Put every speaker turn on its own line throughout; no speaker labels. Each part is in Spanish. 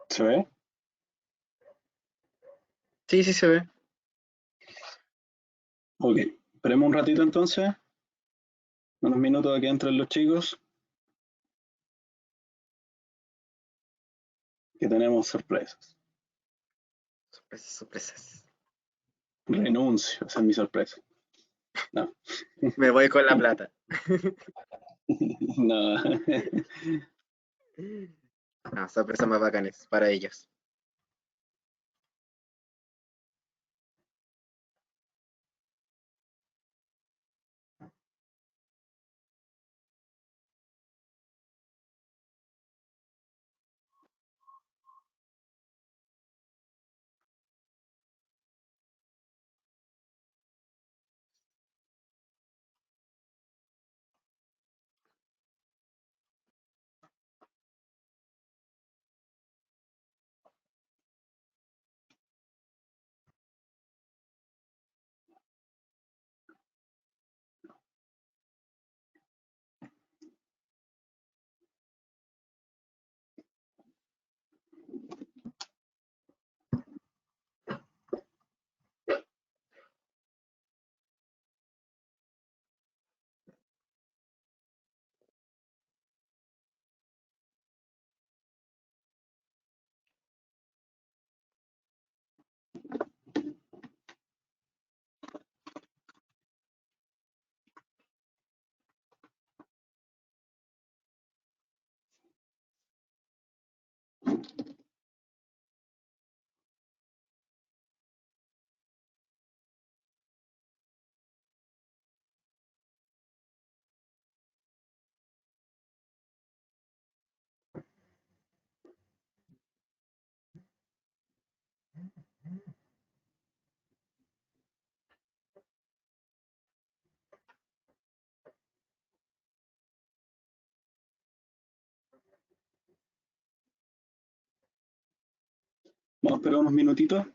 ¿Se ve?
Sí, sí se ve.
Ok. Esperemos un ratito entonces, unos minutos a que entren los chicos, que tenemos sorpresas.
Sorpresas, sorpresas.
Renuncio, esa es mi sorpresa. No,
Me voy con la plata.
no.
No, sorpresas más bacanes para ellos.
Vamos a esperar unos minutitos.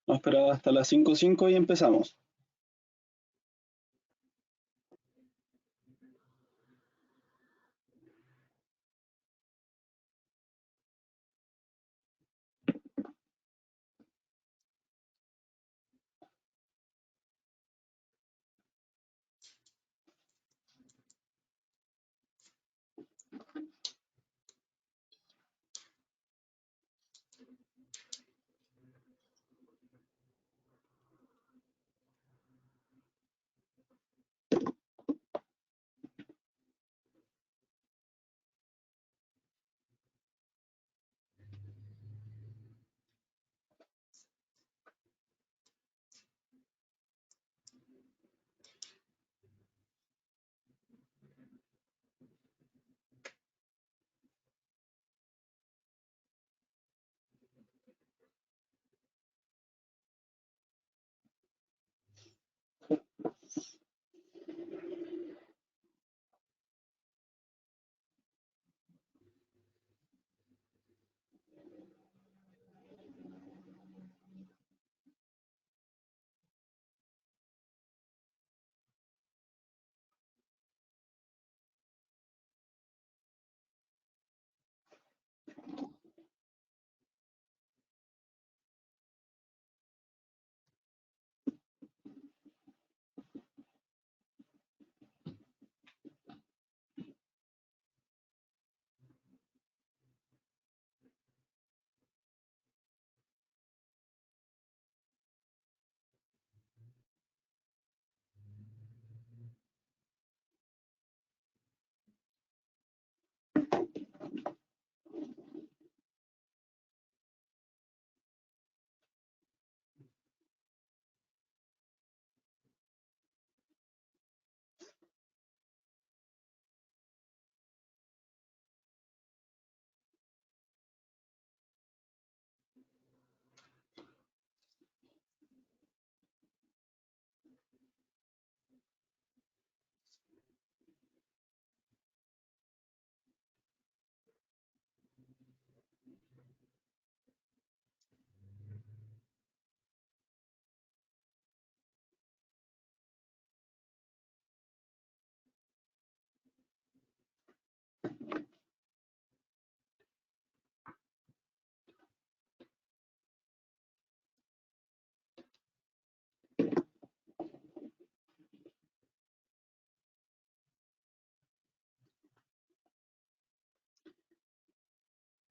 Vamos a esperar hasta las 5:05 y empezamos.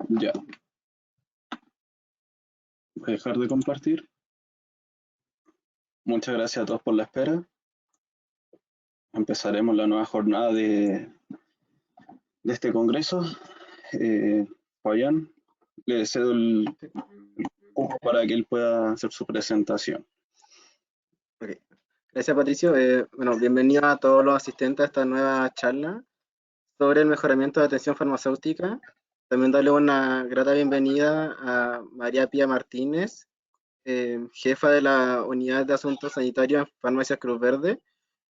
Ya. Voy a dejar de compartir. Muchas gracias a todos por la espera. Empezaremos la nueva jornada de este congreso. Fabián, le cedo el cupo para que él pueda hacer su presentación.
Ok. Gracias, Patricio. Bueno, bienvenido a todos los asistentes a esta nueva charla sobre el mejoramiento de atención farmacéutica. También darle una grata bienvenida a María Pía Martínez, jefa de la Unidad de Asuntos Sanitarios en Farmacias Cruz Verde,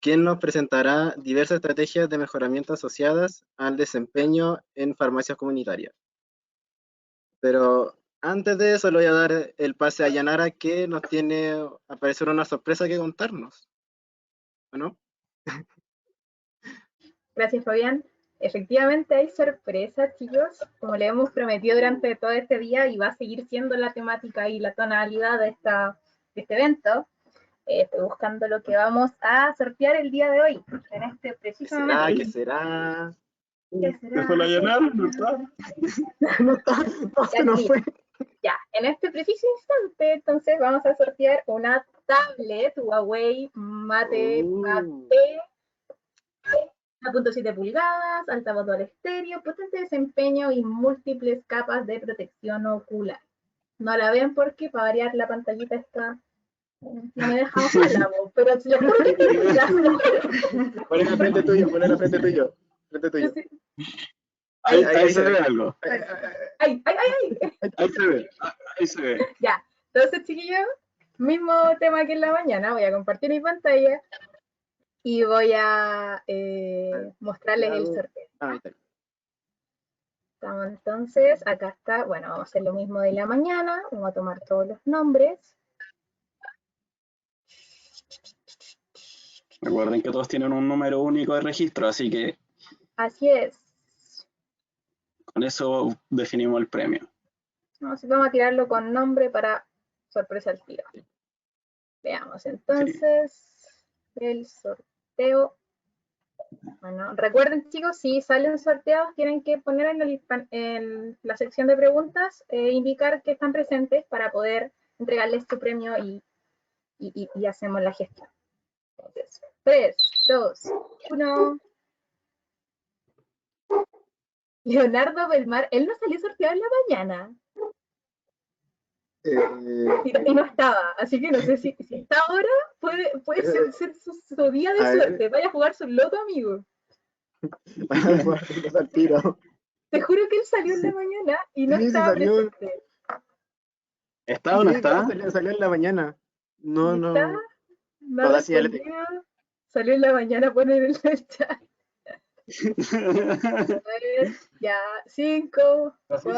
quien nos presentará diversas estrategias de mejoramiento asociadas al desempeño en farmacias comunitarias. Pero antes de eso, le voy a dar el pase a Yanara, que nos tiene a parecer una sorpresa que contarnos. ¿O no?
Gracias, Fabián. Efectivamente hay sorpresas, chicos, como le hemos prometido durante todo este día y va a seguir siendo la temática y la tonalidad de este evento. Estoy buscando lo que vamos a sortear el día de hoy, en este preciso momento.
¿Qué será?
¿Qué será?
¿Dejó la llenada? ¿No está?
No está, se nos fue.
Ya, en este preciso instante, entonces vamos a sortear una tablet Huawei Mate 1.7 pulgadas, altavoz dual estéreo, potente desempeño y múltiples capas de protección ocular. No la ven porque para variar la pantallita está... No me deja usarla, pero lo juro que estoy...
Ponela frente tuyo, ponela frente tuyo. Frente tuyo.
Ahí se ve algo.
¡Ay!
Ahí se ve.
Ya, entonces, chiquillos, mismo tema que en la mañana, voy a compartir mi pantalla y voy a mostrarles el sorteo. Estamos entonces, acá está, bueno, vamos a hacer lo mismo de la mañana, vamos a tomar todos los nombres.
Recuerden que todos tienen un número único de registro, así que...
Así es.
Con eso definimos el premio.
Vamos a tirarlo con nombre para sorpresa al tiro. Veamos entonces el sorteo. Bueno, recuerden, chicos, si salen sorteados, tienen que poner en la sección de preguntas, indicar que están presentes para poder entregarles su premio y hacemos la gestión. Entonces, 3, 2, 1. Leonardo Belmar, él no salió sorteado en la mañana. Y no estaba, así que no sé si está ahora, puede ser su día de suerte. Vaya a jugar su loto, amigo.
Vaya a jugar su loto al tiro.
Te juro que él salió en la mañana y no estaba presente.
¿Está o no está?
Salió en la mañana. No.
No respondió. Salió en la mañana, poner en el chat. Ya, 5, 4,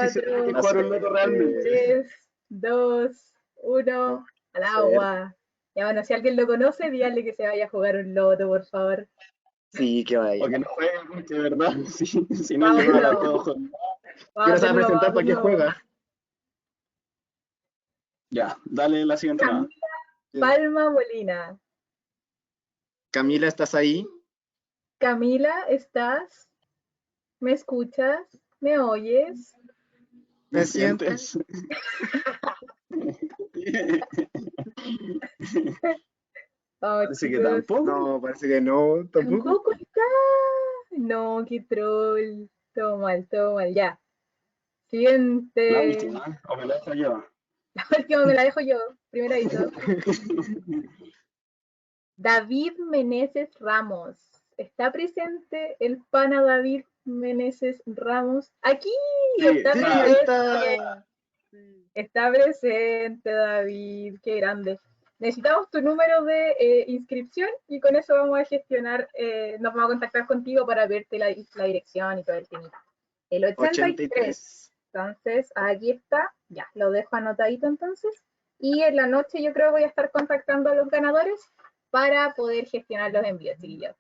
3, 2, 1, al agua. Ya bueno, si alguien lo conoce, díganle que se vaya a jugar un loto, por favor.
Sí, que vaya.
O que no juegue, porque de verdad, si no llega a la todo.
¿Quién se va a presentar para qué juega?
Ya, dale la siguiente.
Camila Palma Molina.
Camila, ¿estás ahí?
Camila, ¿estás? ¿Me escuchas? ¿Me oyes?
¿Me sientes?
Parece que tampoco.
No, parece que no.
Tampoco está. No, qué troll. Todo mal, ya. Siguiente.
La última, o me la dejo yo.
La última me la dejo yo, primero aviso. David Meneses Ramos. ¿Está presente el pana David Meneses Ramos? ¡Aquí!
Sí,
Está presente, David. Qué grande. Necesitamos tu número de inscripción y con eso vamos a gestionar, nos vamos a contactar contigo para verte la dirección y todo el tema. El 83. Entonces, aquí está. Ya, lo dejo anotadito entonces. Y en la noche yo creo que voy a estar contactando a los ganadores para poder gestionar los envíos, chiquillos.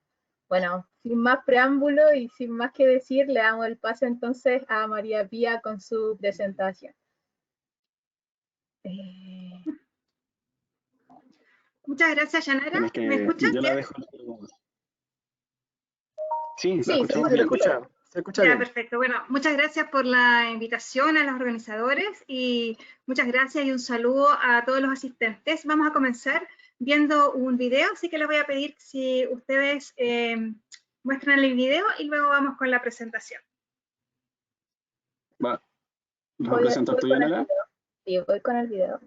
Bueno, sin más preámbulo y sin más que decir, le damos el pase entonces a María Pía con su presentación.
Muchas gracias, Yanara. ¿Me escuchas?
Yo la dejo. Sí,
se
escucha. Se escucha
Ya,
bien.
perfecto. Bueno, muchas gracias por la invitación a los organizadores y muchas gracias y un saludo a todos los asistentes. Vamos a comenzar viendo un video, así que les voy a pedir si ustedes muestran el video y luego vamos con la presentación.
Va. ¿Vas a presentar tú, Yanara?
Sí, voy con el video.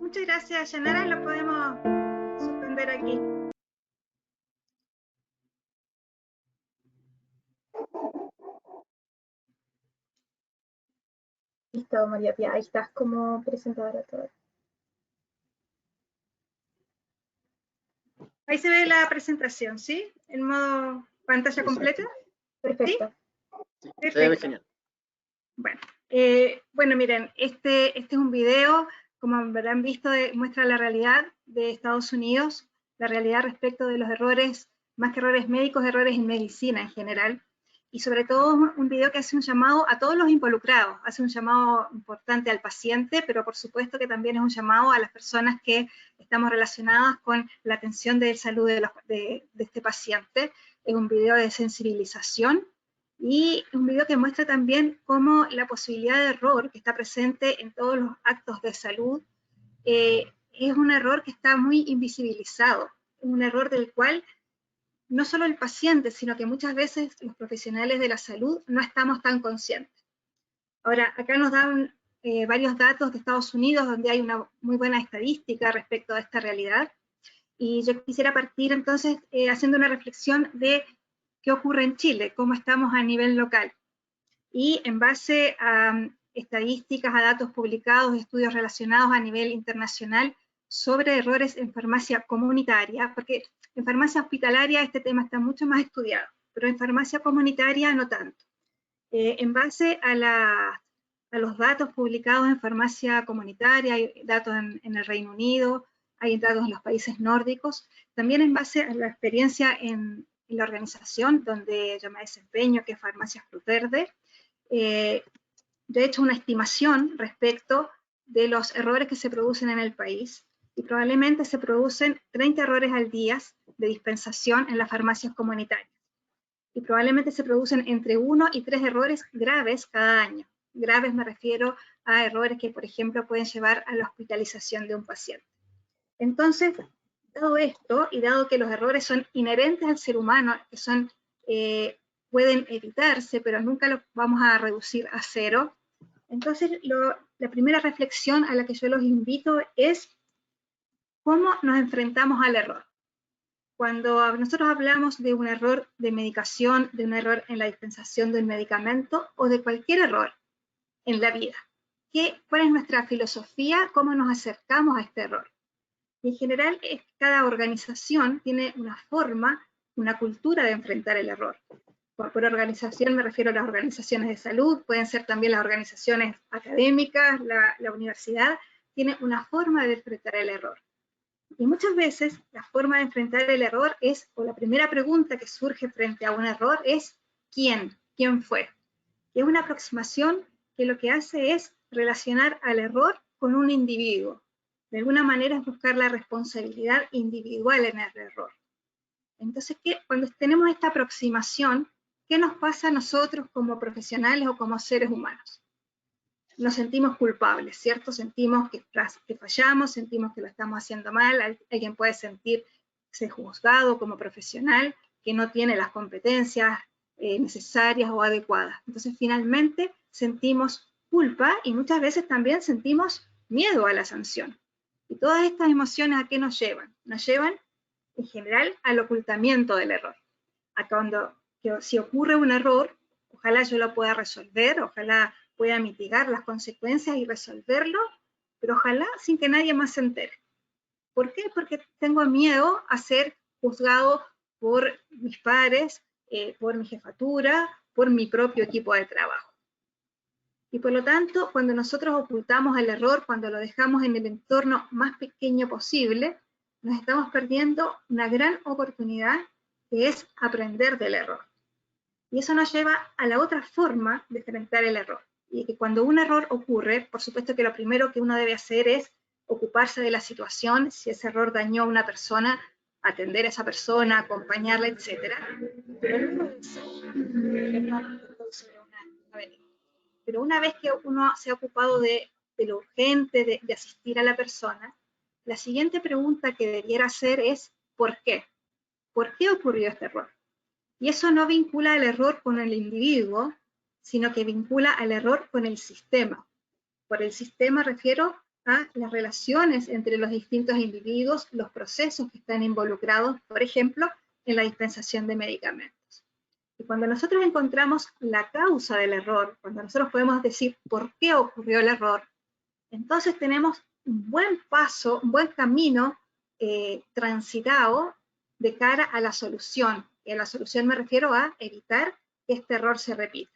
Muchas gracias, Yanara. Lo podemos suspender aquí.
Listo, María Pía, ahí estás como presentadora toda.
Ahí se ve la presentación, ¿sí? En modo pantalla completa.
Perfecto.
Sí,
Perfecto.
se ve genial.
Bueno, miren, este es un video, como habrán visto, muestra la realidad de Estados Unidos, la realidad respecto de los errores, más que errores médicos, errores en medicina en general, y sobre todo un video que hace un llamado a todos los involucrados, hace un llamado importante al paciente, pero por supuesto que también es un llamado a las personas que estamos relacionadas con la atención de salud de este paciente. Es un video de sensibilización y un video que muestra también cómo la posibilidad de error que está presente en todos los actos de salud es un error que está muy invisibilizado, un error del cual no solo el paciente, sino que muchas veces los profesionales de la salud no estamos tan conscientes. Ahora, acá nos dan varios datos de Estados Unidos, donde hay una muy buena estadística respecto a esta realidad, y yo quisiera partir entonces haciendo una reflexión de qué ocurre en Chile, cómo estamos a nivel local. Y en base a estadísticas, a datos publicados, estudios relacionados a nivel internacional sobre errores en farmacia comunitaria, porque en farmacia hospitalaria este tema está mucho más estudiado, pero en farmacia comunitaria no tanto. En base a los datos publicados en farmacia comunitaria, hay datos en el Reino Unido, hay datos en los países nórdicos, también en base a la experiencia en la organización donde yo me desempeño, que es Farmacia Cruz Verde, yo he hecho una estimación respecto de los errores que se producen en el país, y probablemente se producen 30 errores al día de dispensación en las farmacias comunitarias. Y probablemente se producen entre 1 y 3 errores graves cada año. Graves me refiero a errores que, por ejemplo, pueden llevar a la hospitalización de un paciente. Entonces, dado esto, y dado que los errores son inherentes al ser humano, que son, pueden evitarse, pero nunca los vamos a reducir a cero, entonces la primera reflexión a la que yo los invito es cómo nos enfrentamos al error. Cuando nosotros hablamos de un error de medicación, de un error en la dispensación de un medicamento o de cualquier error en la vida, ¿cuál es nuestra filosofía? ¿Cómo nos acercamos a este error? Y en general, cada organización tiene una forma, una cultura de enfrentar el error. Por organización me refiero a las organizaciones de salud, pueden ser también las organizaciones académicas, la universidad, tiene una forma de enfrentar el error. Y muchas veces la forma de enfrentar el error es, o la primera pregunta que surge frente a un error es, ¿quién? ¿Quién fue? Y es una aproximación que lo que hace es relacionar al error con un individuo. De alguna manera es buscar la responsabilidad individual en el error. Entonces, cuando tenemos esta aproximación, ¿qué nos pasa a nosotros como profesionales o como seres humanos? Nos sentimos culpables, ¿cierto? Sentimos que fallamos, sentimos que lo estamos haciendo mal, alguien puede sentirse juzgado como profesional, que no tiene las competencias necesarias o adecuadas. Entonces, finalmente, sentimos culpa y muchas veces también sentimos miedo a la sanción. Y todas estas emociones, ¿a qué nos llevan? Nos llevan, en general, al ocultamiento del error. A si ocurre un error, ojalá yo lo pueda resolver, ojalá pueda mitigar las consecuencias y resolverlo, pero ojalá sin que nadie más se entere. ¿Por qué? Porque tengo miedo a ser juzgado por mis pares, por mi jefatura, por mi propio equipo de trabajo. Y por lo tanto, cuando nosotros ocultamos el error, cuando lo dejamos en el entorno más pequeño posible, nos estamos perdiendo una gran oportunidad que es aprender del error. Y eso nos lleva a la otra forma de enfrentar el error. Y que cuando un error ocurre, por supuesto que lo primero que uno debe hacer es ocuparse de la situación, si ese error dañó a una persona, atender a esa persona, acompañarla, etc. Pero una vez que uno se ha ocupado de lo urgente, de asistir a la persona, la siguiente pregunta que debiera hacer es ¿por qué? ¿Por qué ocurrió este error? Y eso no vincula el error con el individuo, sino que vincula al error con el sistema. Por el sistema refiero a las relaciones entre los distintos individuos, los procesos que están involucrados, por ejemplo, en la dispensación de medicamentos. Y cuando nosotros encontramos la causa del error, cuando nosotros podemos decir por qué ocurrió el error, entonces tenemos un buen paso, un buen camino transitado de cara a la solución. Y a la solución me refiero a evitar que este error se repita.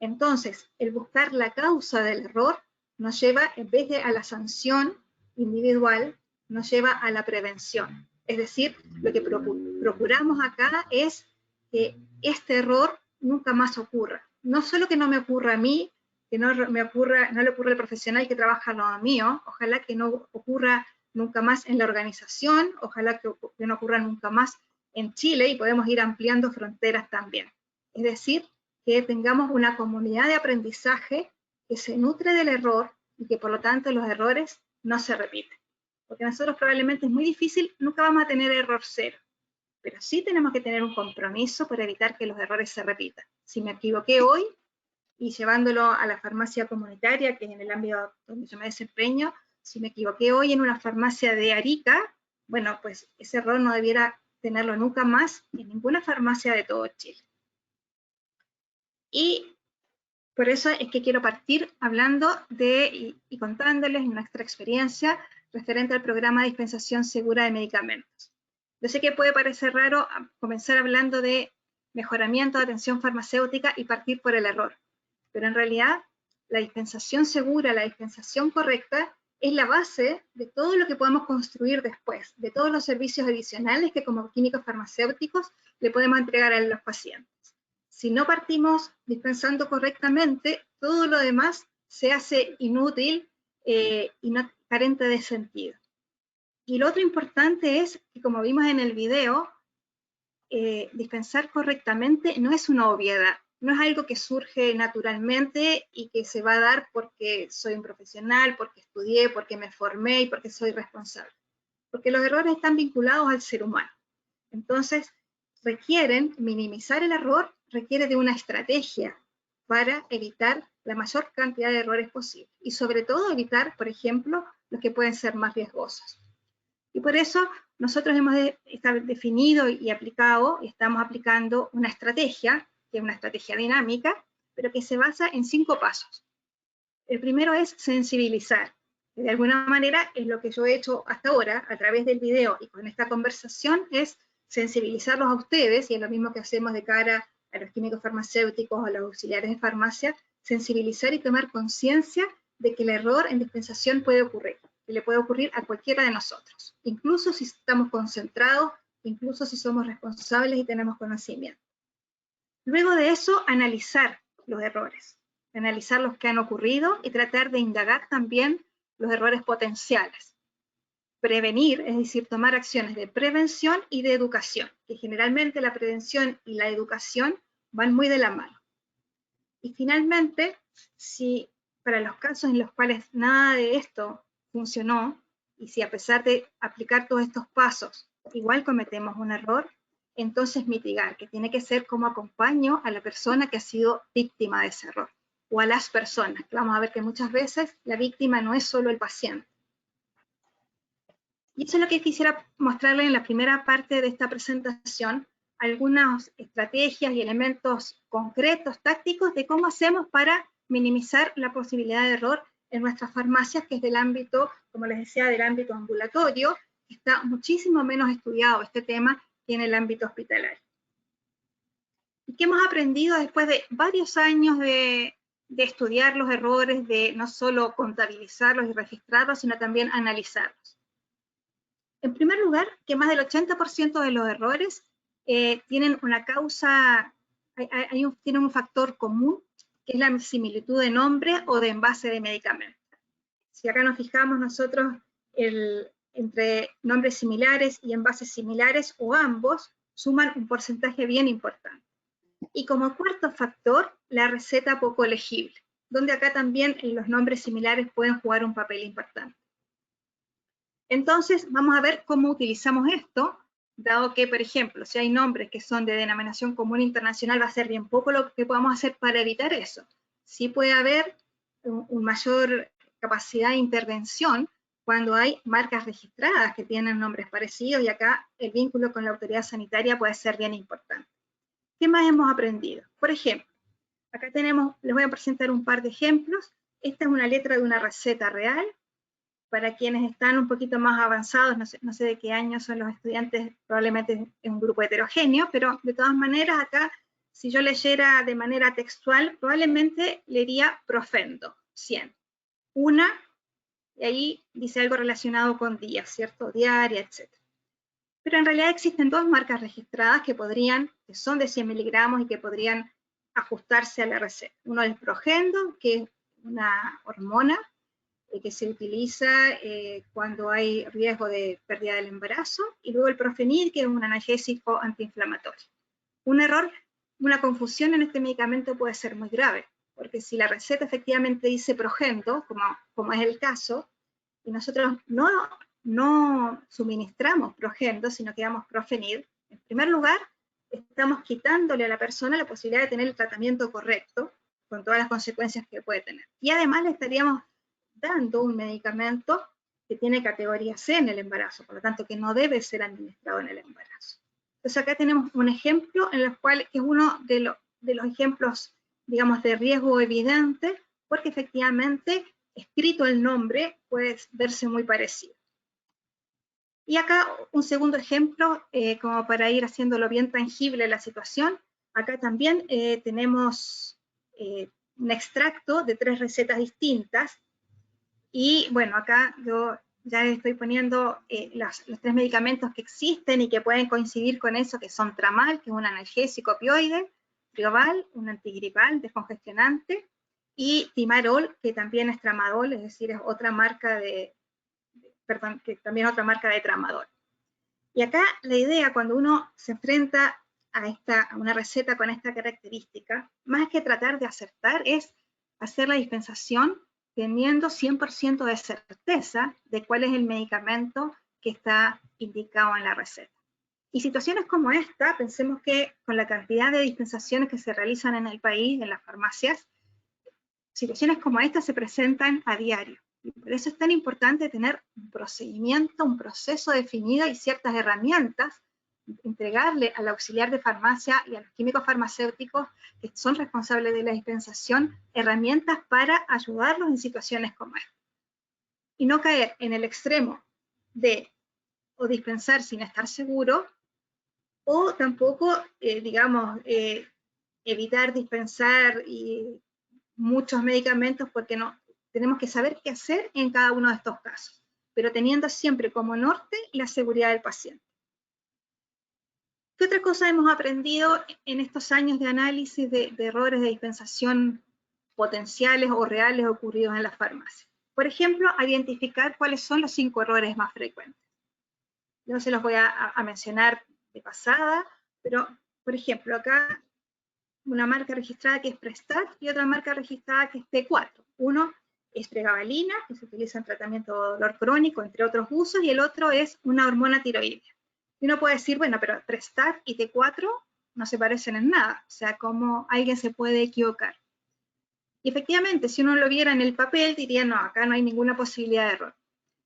Entonces, el buscar la causa del error nos lleva, en vez de a la sanción individual, nos lleva a la prevención. Es decir, lo que procuramos acá es que este error nunca más ocurra. No solo que no me ocurra a mí, que no le ocurra al profesional que trabaja al lado mío, ojalá que no ocurra nunca más en la organización, ojalá que no ocurra nunca más en Chile, y podemos ir ampliando fronteras también. Es decir, que tengamos una comunidad de aprendizaje que se nutre del error y que por lo tanto los errores no se repiten. Porque nosotros probablemente es muy difícil, nunca vamos a tener error cero, pero sí tenemos que tener un compromiso para evitar que los errores se repitan. Si me equivoqué hoy, y llevándolo a la farmacia comunitaria, que es en el ámbito donde yo me desempeño, si me equivoqué hoy en una farmacia de Arica, bueno, pues ese error no debiera tenerlo nunca más en ninguna farmacia de todo Chile. Y por eso es que quiero partir hablando y contándoles nuestra experiencia referente al programa de dispensación segura de medicamentos. Yo sé que puede parecer raro comenzar hablando de mejoramiento de atención farmacéutica y partir por el error, pero en realidad la dispensación segura, la dispensación correcta, es la base de todo lo que podemos construir después, de todos los servicios adicionales que como químicos farmacéuticos le podemos entregar a los pacientes. Si no partimos dispensando correctamente, todo lo demás se hace inútil y carente de sentido. Y lo otro importante es que, como vimos en el video, dispensar correctamente no es una obviedad, no es algo que surge naturalmente y que se va a dar porque soy un profesional, porque estudié, porque me formé y porque soy responsable. Porque los errores están vinculados al ser humano. Entonces, minimizar el error requiere de una estrategia para evitar la mayor cantidad de errores posible. Y sobre todo evitar, por ejemplo, los que pueden ser más riesgosos. Y por eso nosotros hemos definido y aplicado, y estamos aplicando una estrategia, que es una estrategia dinámica, pero que se basa en 5 pasos. El primero es sensibilizar. De alguna manera es lo que yo he hecho hasta ahora, a través del video y con esta conversación, es sensibilizarlos a ustedes, y es lo mismo que hacemos de cara a los químicos farmacéuticos, a los auxiliares de farmacia, sensibilizar y tomar conciencia de que el error en dispensación puede ocurrir, que le puede ocurrir a cualquiera de nosotros, incluso si estamos concentrados, incluso si somos responsables y tenemos conocimiento. Luego de eso, analizar los errores, analizar los que han ocurrido y tratar de indagar también los errores potenciales. Prevenir, es decir, tomar acciones de prevención y de educación, que generalmente la prevención y la educación van muy de la mano. Y finalmente, si para los casos en los cuales nada de esto funcionó, y si a pesar de aplicar todos estos pasos, igual cometemos un error, entonces mitigar, que tiene que ser como acompaño a la persona que ha sido víctima de ese error, o a las personas, que vamos a ver que muchas veces la víctima no es solo el paciente. Y eso es lo que quisiera mostrarles en la primera parte de esta presentación, algunas estrategias y elementos concretos, tácticos, de cómo hacemos para minimizar la posibilidad de error en nuestras farmacias, que es del ámbito, como les decía, del ámbito ambulatorio, que está muchísimo menos estudiado este tema que en el ámbito hospitalario. ¿Y qué hemos aprendido después de varios años de estudiar los errores, de no solo contabilizarlos y registrarlos, sino también analizarlos? En primer lugar, que más del 80% de los errores tienen una causa, tienen un factor común, que es la similitud de nombre o de envase de medicamento. Si acá nos fijamos nosotros entre nombres similares y envases similares, o ambos, suman un porcentaje bien importante. Y como cuarto factor, la receta poco legible, donde acá también los nombres similares pueden jugar un papel importante. Entonces, vamos a ver cómo utilizamos esto, dado que, por ejemplo, si hay nombres que son de denominación común internacional, va a ser bien poco lo que podamos hacer para evitar eso. Sí puede haber una mayor capacidad de intervención cuando hay marcas registradas que tienen nombres parecidos, y acá el vínculo con la autoridad sanitaria puede ser bien importante. ¿Qué más hemos aprendido? Por ejemplo, acá les voy a presentar un par de ejemplos. Esta es una letra de una receta real. Para quienes están un poquito más avanzados, no sé de qué año son los estudiantes, probablemente es un grupo heterogéneo, pero de todas maneras acá, si yo leyera de manera textual, probablemente leería Profendo, 100. Una, y ahí dice algo relacionado con días, ¿cierto? Diaria, etc. Pero en realidad existen 2 marcas registradas que son de 100 miligramos y que podrían ajustarse a la receta. Uno es Progendo, que es una hormona, que se utiliza cuando hay riesgo de pérdida del embarazo, y luego el Profenil, que es un analgésico antiinflamatorio. Un error, una confusión en este medicamento puede ser muy grave, porque si la receta efectivamente dice Progendo, como es el caso, y nosotros no suministramos Progendo, sino que damos Profenil, en primer lugar, estamos quitándole a la persona la posibilidad de tener el tratamiento correcto, con todas las consecuencias que puede tener. Y además le estaríamos dando un medicamento que tiene categoría C en el embarazo, por lo tanto que no debe ser administrado en el embarazo. Entonces acá tenemos un ejemplo en el cual es uno de los ejemplos, digamos, de riesgo evidente, porque efectivamente escrito el nombre puede verse muy parecido. Y acá un segundo ejemplo, como para ir haciéndolo bien tangible la situación. Acá también tenemos un extracto de 3 recetas distintas. Y bueno, acá yo ya estoy poniendo los 3 medicamentos que existen y que pueden coincidir con eso, que son Tramal, que es un analgésico opioide, Trioval, un antigripal descongestionante, y Timarol, que también es Tramadol, es decir, es otra marca que también es otra marca de Tramadol. Y acá la idea, cuando uno se enfrenta a una receta con esta característica, más que tratar de acertar, es hacer la dispensación teniendo 100% de certeza de cuál es el medicamento que está indicado en la receta. Y situaciones como esta, pensemos que con la cantidad de dispensaciones que se realizan en el país, en las farmacias, situaciones como esta se presentan a diario. Y por eso es tan importante tener un procedimiento, un proceso definido y ciertas herramientas, entregarle al auxiliar de farmacia y a los químicos farmacéuticos que son responsables de la dispensación, herramientas para ayudarlos en situaciones como esta. Y no caer en el extremo de o dispensar sin estar seguro, o tampoco, evitar dispensar muchos medicamentos porque no tenemos que saber qué hacer en cada uno de estos casos, pero teniendo siempre como norte la seguridad del paciente. ¿Qué otra cosa hemos aprendido en estos años de análisis de errores de dispensación potenciales o reales ocurridos en las farmacias? Por ejemplo, identificar cuáles son los 5 errores más frecuentes. No se los voy a mencionar de pasada, pero, por ejemplo, acá una marca registrada que es Prestat y otra marca registrada que es T4. Uno es pregabalina, que se utiliza en tratamiento de dolor crónico, entre otros usos, y el otro es una hormona tiroidea. Y uno puede decir, bueno, pero Prestat y T4 no se parecen en nada, o sea, ¿cómo alguien se puede equivocar? Y efectivamente, si uno lo viera en el papel, diría, no, acá no hay ninguna posibilidad de error.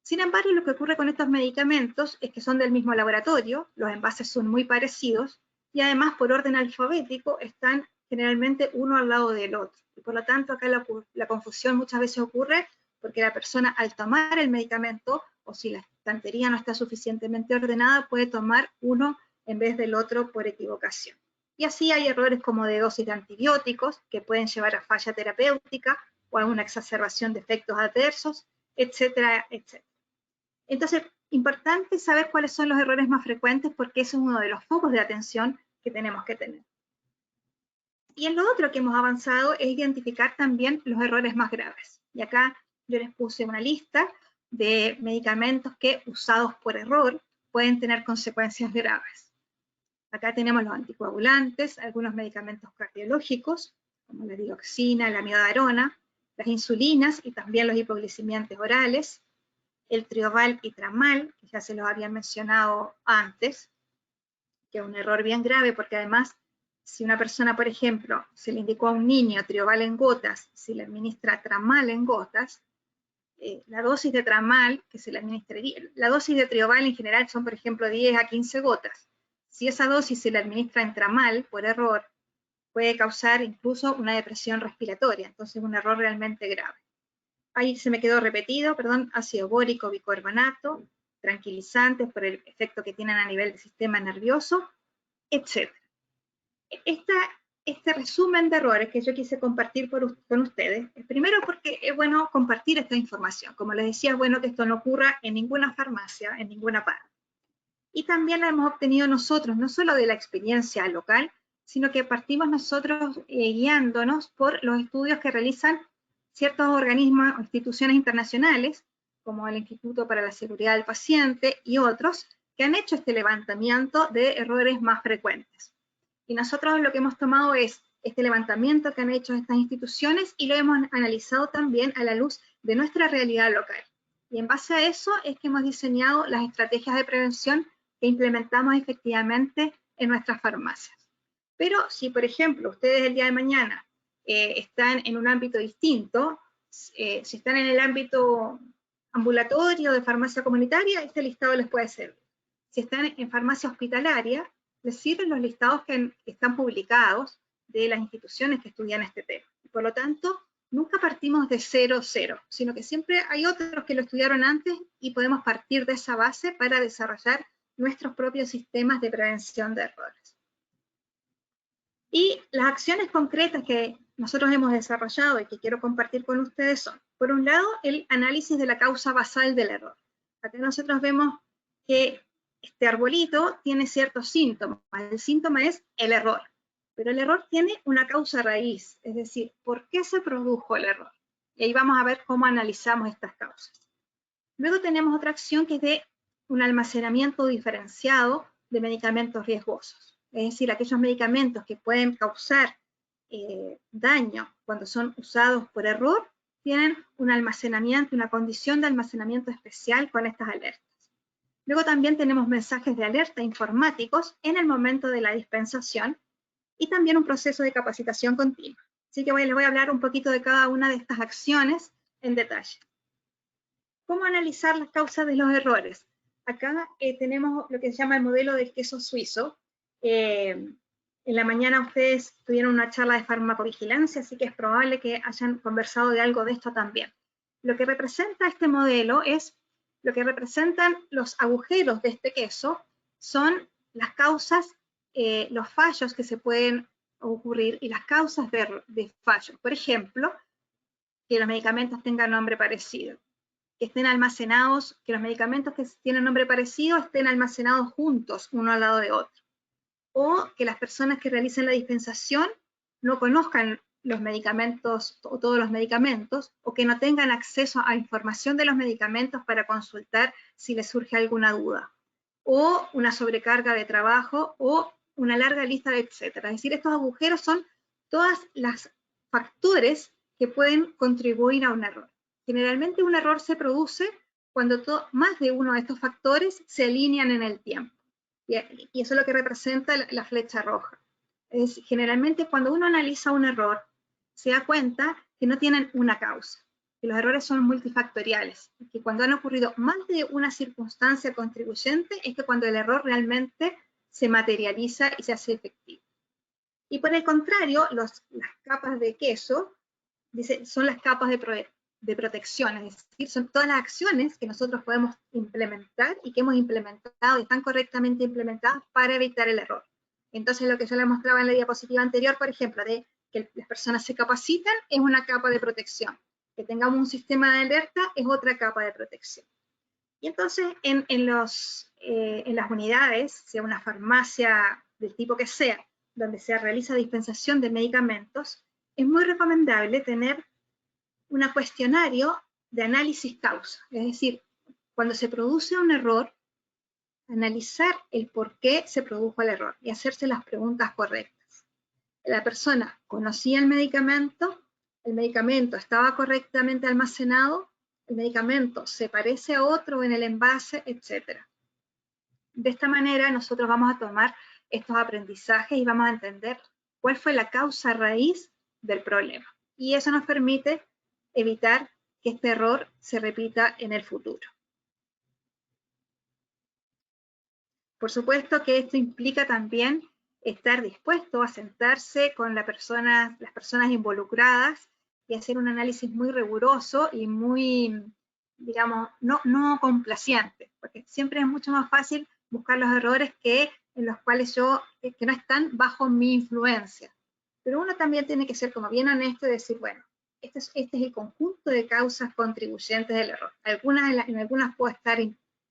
Sin embargo, lo que ocurre con estos medicamentos es que son del mismo laboratorio, los envases son muy parecidos, y además por orden alfabético están generalmente uno al lado del otro. Y por lo tanto, acá la confusión muchas veces ocurre porque la persona al tomar el medicamento, o si la estantería no está suficientemente ordenada, puede tomar uno en vez del otro por equivocación. Y así hay errores como de dosis de antibióticos, que pueden llevar a falla terapéutica o a una exacerbación de efectos adversos, etcétera, etcétera. Entonces, importante saber cuáles son los errores más frecuentes porque ese es uno de los focos de atención que tenemos que tener. Y en lo otro que hemos avanzado es identificar también los errores más graves. Y acá yo les puse una lista de medicamentos que, usados por error, pueden tener consecuencias graves. Acá tenemos los anticoagulantes, algunos medicamentos cardiológicos, como la digoxina, la amiodarona, las insulinas y también los hipoglicemiantes orales, el Trioval y Tramal, que ya se los había mencionado antes, que es un error bien grave porque además, si una persona, por ejemplo, se le indicó a un niño Trioval en gotas, si le administra Tramal en gotas, la dosis de Tramal que se le administraría, la dosis de Trioval en general son, por ejemplo, 10 a 15 gotas. Si esa dosis se le administra en Tramal, por error, puede causar incluso una depresión respiratoria, entonces un error realmente grave. Ahí se me quedó repetido, perdón, ácido bórico, bicarbanato, tranquilizantes por el efecto que tienen a nivel del sistema nervioso, etc. Este resumen de errores que yo quise compartir con ustedes, primero porque es bueno compartir esta información. Como les decía, es bueno que esto no ocurra en ninguna farmacia, en ninguna parte. Y también la hemos obtenido nosotros, no solo de la experiencia local, sino que partimos nosotros guiándonos por los estudios que realizan ciertos organismos o instituciones internacionales, como el Instituto para la Seguridad del Paciente y otros, que han hecho este levantamiento de errores más frecuentes. Y nosotros lo que hemos tomado es este levantamiento que han hecho estas instituciones y lo hemos analizado también a la luz de nuestra realidad local. Y en base a eso es que hemos diseñado las estrategias de prevención que implementamos efectivamente en nuestras farmacias. Pero si, por ejemplo, ustedes el día de mañana están en un ámbito distinto, si están en el ámbito ambulatorio de farmacia comunitaria, este listado les puede servir. Si están en farmacia hospitalaria, les sirven los listados que están publicados de las instituciones que estudian este tema. Por lo tanto, nunca partimos de 0-0, sino que siempre hay otros que lo estudiaron antes y podemos partir de esa base para desarrollar nuestros propios sistemas de prevención de errores. Y las acciones concretas que nosotros hemos desarrollado y que quiero compartir con ustedes son, por un lado, el análisis de la causa basal del error. Acá nosotros vemos que este arbolito tiene ciertos síntomas. El síntoma es el error, pero el error tiene una causa raíz, es decir, ¿por qué se produjo el error? Y ahí vamos a ver cómo analizamos estas causas. Luego tenemos otra acción que es de un almacenamiento diferenciado de medicamentos riesgosos. Es decir, aquellos medicamentos que pueden causar daño cuando son usados por error, tienen un almacenamiento, una condición de almacenamiento especial con estas alertas. Luego también tenemos mensajes de alerta informáticos en el momento de la dispensación y también un proceso de capacitación continua. Así que les voy a hablar un poquito de cada una de estas acciones en detalle. ¿Cómo analizar las causas de los errores? Acá tenemos lo que se llama el modelo del queso suizo. En la mañana ustedes tuvieron una charla de farmacovigilancia, así que es probable que hayan conversado de algo de esto también. Lo que representa este modelo es, lo que representan los agujeros de este queso son las causas, los fallos que se pueden ocurrir y las causas de fallos. Por ejemplo, que los medicamentos tengan nombre parecido, que estén almacenados, que los medicamentos que tienen nombre parecido estén almacenados juntos, uno al lado de otro. O que las personas que realicen la dispensación no conozcan los medicamentos o todos los medicamentos, o que no tengan acceso a información de los medicamentos para consultar si les surge alguna duda, o una sobrecarga de trabajo, o una larga lista de etcétera. Es decir, estos agujeros son todas las factores que pueden contribuir a un error. Generalmente un error se produce cuando más de uno de estos factores se alinean en el tiempo. Y eso es lo que representa la flecha roja. Generalmente cuando uno analiza un error, se da cuenta que no tienen una causa, que los errores son multifactoriales, que cuando han ocurrido más de una circunstancia contribuyente es que cuando el error realmente se materializa y se hace efectivo. Y por el contrario, las capas de queso son las capas de protección, es decir, son todas las acciones que nosotros podemos implementar y que hemos implementado y están correctamente implementadas para evitar el error. Entonces, lo que yo les mostraba en la diapositiva anterior, por ejemplo, de que las personas se capacitan, es una capa de protección. Que tengamos un sistema de alerta es otra capa de protección. Y entonces, en las unidades, sea una farmacia del tipo que sea, donde se realiza dispensación de medicamentos, es muy recomendable tener un cuestionario de análisis causa. Es decir, cuando se produce un error, analizar el por qué se produjo el error y hacerse las preguntas correctas. La persona conocía el medicamento estaba correctamente almacenado, el medicamento se parece a otro en el envase, etc. De esta manera nosotros vamos a tomar estos aprendizajes y vamos a entender cuál fue la causa raíz del problema. Y eso nos permite evitar que este error se repita en el futuro. Por supuesto que esto implica también estar dispuesto a sentarse con las personas involucradas y hacer un análisis muy riguroso y muy, digamos, no complaciente, porque siempre es mucho más fácil buscar los errores en los cuales que no están bajo mi influencia. Pero uno también tiene que ser como bien honesto y decir, bueno, este es el conjunto de causas contribuyentes del error. En algunas puedo estar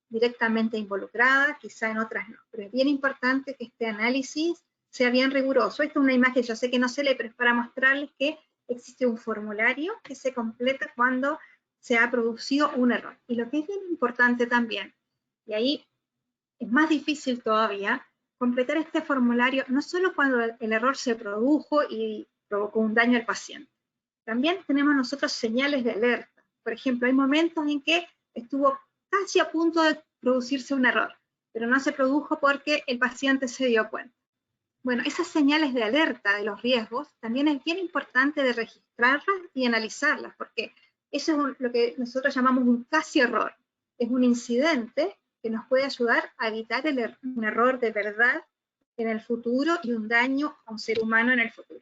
directamente involucrada, quizá en otras no. Pero es bien importante que este análisis sea bien riguroso. Esta es una imagen, yo sé que no se lee, pero es para mostrarles que existe un formulario que se completa cuando se ha producido un error. Y lo que es bien importante también, y ahí es más difícil todavía, completar este formulario no solo cuando el error se produjo y provocó un daño al paciente. También tenemos nosotros señales de alerta. Por ejemplo, hay momentos en que estuvo casi a punto de producirse un error, pero no se produjo porque el paciente se dio cuenta. Bueno, esas señales de alerta de los riesgos también es bien importante de registrarlas y analizarlas, porque eso es lo que nosotros llamamos un casi error. Es un incidente que nos puede ayudar a evitar un error de verdad en el futuro y un daño a un ser humano en el futuro.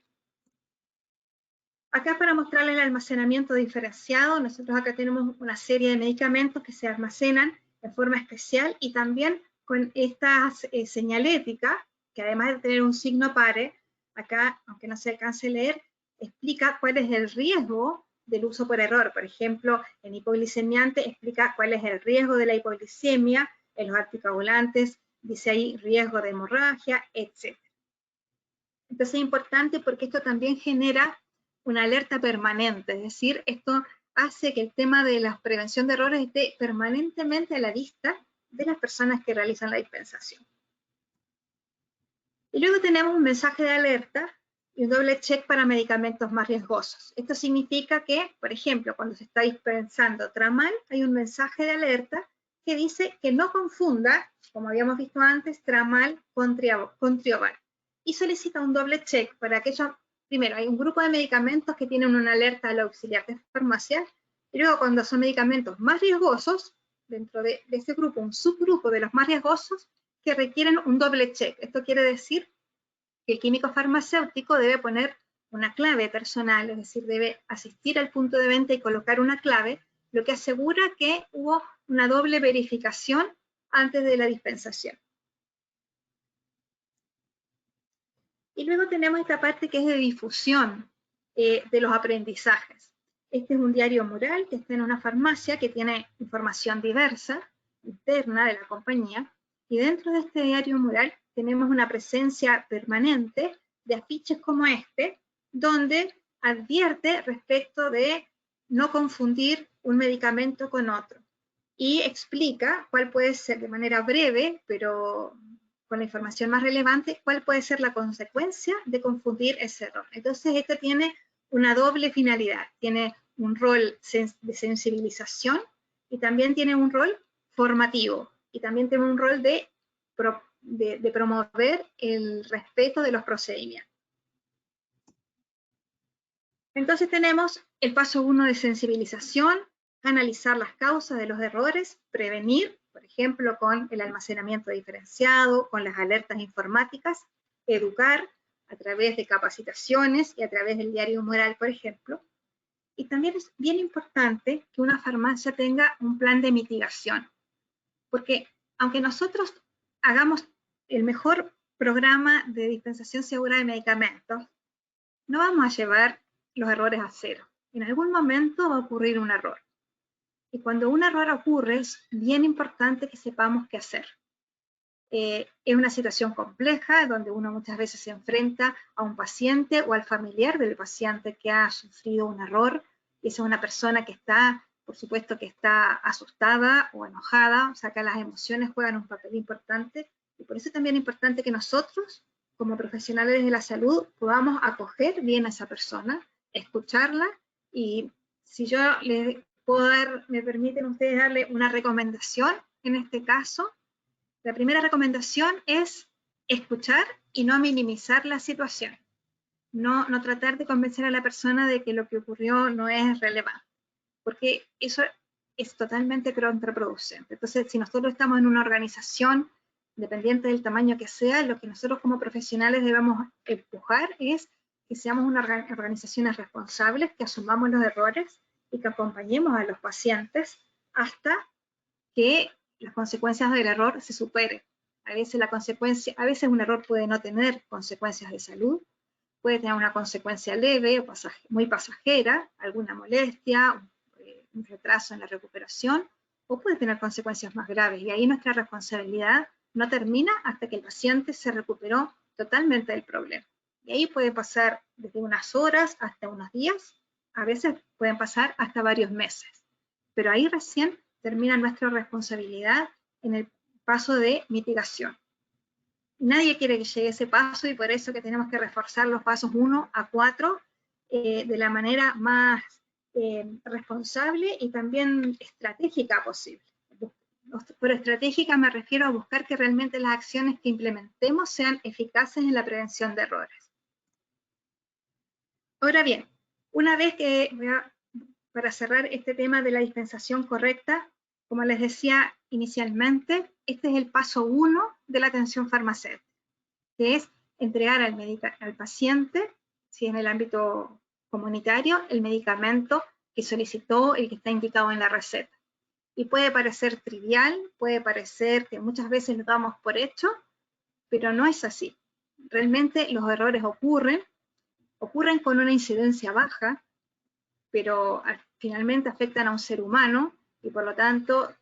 Acá para mostrarles el almacenamiento diferenciado, nosotros acá tenemos una serie de medicamentos que se almacenan de forma especial y también con esta señalética, que además de tener un signo pare, acá, aunque no se alcance a leer, explica cuál es el riesgo del uso por error. Por ejemplo, en hipoglicemiante explica cuál es el riesgo de la hipoglicemia, en los anticoagulantes dice ahí riesgo de hemorragia, etc. Entonces es importante porque esto también genera una alerta permanente, es decir, esto hace que el tema de la prevención de errores esté permanentemente a la vista de las personas que realizan la dispensación. Y luego tenemos un mensaje de alerta y un doble check para medicamentos más riesgosos. Esto significa que, por ejemplo, cuando se está dispensando Tramal, hay un mensaje de alerta que dice que no confunda, como habíamos visto antes, Tramal con Trioval. Y solicita un doble check para aquellos. Primero, hay un grupo de medicamentos que tienen una alerta al auxiliar de farmacia, y luego cuando son medicamentos más riesgosos, dentro de ese grupo, un subgrupo de los más riesgosos, que requieren un doble check. Esto quiere decir que el químico farmacéutico debe poner una clave personal, es decir, debe asistir al punto de venta y colocar una clave, lo que asegura que hubo una doble verificación antes de la dispensación. Y luego tenemos esta parte que es de difusión de los aprendizajes. Este es un diario mural que está en una farmacia que tiene información diversa, interna de la compañía, y dentro de este diario mural tenemos una presencia permanente de afiches como este, donde advierte respecto de no confundir un medicamento con otro, y explica cuál puede ser, de manera breve, pero con la información más relevante, cuál puede ser la consecuencia de confundir ese error. Entonces, esto tiene una doble finalidad. Tiene un rol de sensibilización y también tiene un rol formativo. Y también tiene un rol de promover el respeto de los procedimientos. Entonces tenemos el paso 1 de sensibilización, analizar las causas de los errores, prevenir, por ejemplo, con el almacenamiento diferenciado, con las alertas informáticas, educar a través de capacitaciones y a través del diario mural, por ejemplo. Y también es bien importante que una farmacia tenga un plan de mitigación, porque aunque nosotros hagamos el mejor programa de dispensación segura de medicamentos, no vamos a llevar los errores a cero. En algún momento va a ocurrir un error. Y cuando un error ocurre, es bien importante que sepamos qué hacer. Es una situación compleja donde uno muchas veces se enfrenta a un paciente o al familiar del paciente que ha sufrido un error, y esa es una persona que está, por supuesto, que está asustada o enojada, o sea, que las emociones juegan un papel importante, y por eso es también importante que nosotros, como profesionales de la salud, podamos acoger bien a esa persona, escucharla, y si yo le puedo dar, me permiten ustedes darle una recomendación en este caso. La primera recomendación es escuchar y no minimizar la situación. No tratar de convencer a la persona de que lo que ocurrió no es relevante, porque eso es totalmente contraproducente. Entonces, si nosotros estamos en una organización, dependiente del tamaño que sea, lo que nosotros como profesionales debemos empujar es que seamos unas organizaciones responsables, que asumamos los errores y que acompañemos a los pacientes hasta que las consecuencias del error se superen. A veces un error puede no tener consecuencias de salud, puede tener una consecuencia leve o muy pasajera, alguna molestia, un retraso en la recuperación, o puede tener consecuencias más graves, y ahí nuestra responsabilidad no termina hasta que el paciente se recuperó totalmente del problema. Y ahí puede pasar desde unas horas hasta unos días, a veces pueden pasar hasta varios meses. Pero ahí recién termina nuestra responsabilidad en el paso de mitigación. Nadie quiere que llegue ese paso y por eso que tenemos que reforzar los pasos 1 a 4 de la manera más responsable y también estratégica posible. Por estratégica me refiero a buscar que realmente las acciones que implementemos sean eficaces en la prevención de errores. Ahora bien, una vez que, para cerrar este tema de la dispensación correcta, como les decía inicialmente, este es el paso 1 de la atención farmacéutica, que es entregar al paciente, si en el ámbito comunitario, el medicamento que solicitó, el que está indicado en la receta. Y puede parecer trivial, puede parecer que muchas veces lo damos por hecho, pero no es así. Realmente los errores ocurren con una incidencia baja, pero finalmente afectan a un ser humano y por lo tanto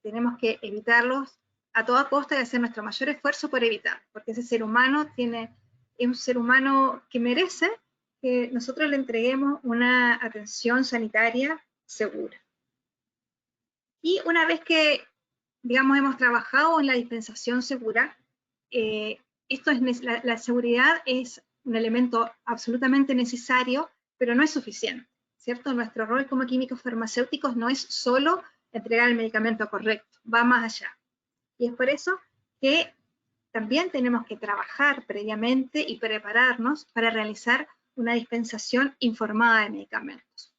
tenemos que evitarlos a toda costa y hacer nuestro mayor esfuerzo por evitar, porque ese ser humano es un ser humano que merece que nosotros le entreguemos una atención sanitaria segura. Y una vez que, digamos, hemos trabajado en la dispensación segura, la seguridad es un elemento absolutamente necesario, pero no es suficiente, ¿cierto? Nuestro rol como químicos farmacéuticos no es solo entregar el medicamento correcto, va más allá. Y es por eso que también tenemos que trabajar previamente y prepararnos para realizar una dispensación informada de medicamentos.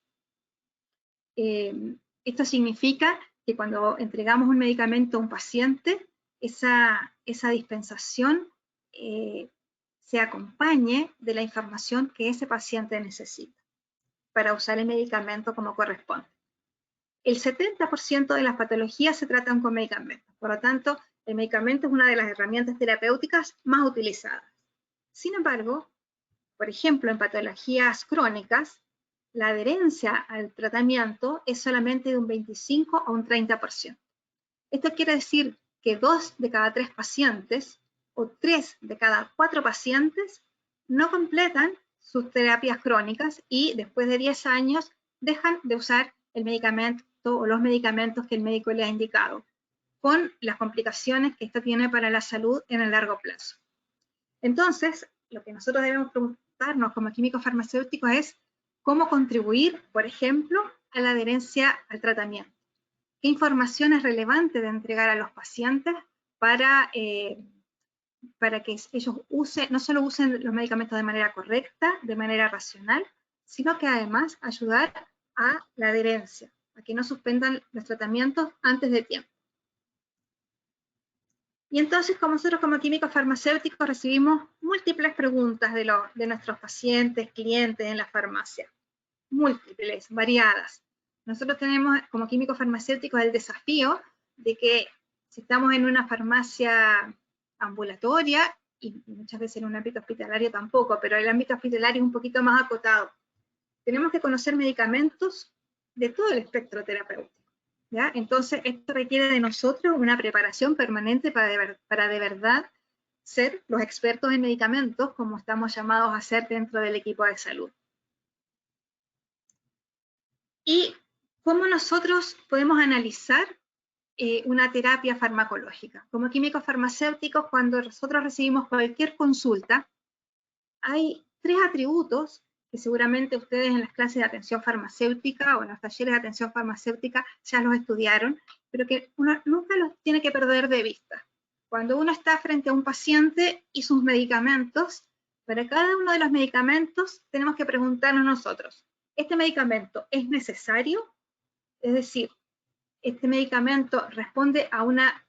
Esto significa que cuando entregamos un medicamento a un paciente, esa dispensación se acompañe de la información que ese paciente necesita para usar el medicamento como corresponde. El 70% de las patologías se tratan con medicamentos, por lo tanto, el medicamento es una de las herramientas terapéuticas más utilizadas. Sin embargo, por ejemplo, en patologías crónicas, la adherencia al tratamiento es solamente de un 25 a un 30%. Esto quiere decir que 2 de cada 3 pacientes o 3 de cada 4 pacientes no completan sus terapias crónicas y después de 10 años dejan de usar el medicamento o los medicamentos que el médico le ha indicado, con las complicaciones que esto tiene para la salud en el largo plazo. Entonces, lo que nosotros debemos preguntarnos como químicos farmacéuticos es cómo contribuir, por ejemplo, a la adherencia al tratamiento. ¿Qué información es relevante de entregar a los pacientes para que ellos no solo usen los medicamentos de manera correcta, de manera racional, sino que además ayudar a la adherencia, a que no suspendan los tratamientos antes de tiempo? Y entonces, como nosotros como químicos farmacéuticos recibimos múltiples preguntas de nuestros pacientes, clientes en la farmacia. Múltiples, variadas. Nosotros tenemos como químicos farmacéuticos el desafío de que si estamos en una farmacia ambulatoria, y muchas veces en un ámbito hospitalario tampoco, pero el ámbito hospitalario es un poquito más acotado, tenemos que conocer medicamentos de todo el espectro terapéutico. ¿Ya? Entonces, esto requiere de nosotros una preparación permanente para de verdad ser los expertos en medicamentos, como estamos llamados a ser dentro del equipo de salud. ¿Y cómo nosotros podemos analizar una terapia farmacológica? Como químicos farmacéuticos, cuando nosotros recibimos cualquier consulta, hay 3 atributos que seguramente ustedes en las clases de atención farmacéutica o en los talleres de atención farmacéutica ya los estudiaron, pero que uno nunca los tiene que perder de vista. Cuando uno está frente a un paciente y sus medicamentos, para cada uno de los medicamentos tenemos que preguntarnos nosotros, ¿este medicamento es necesario? Es decir, ¿este medicamento responde a una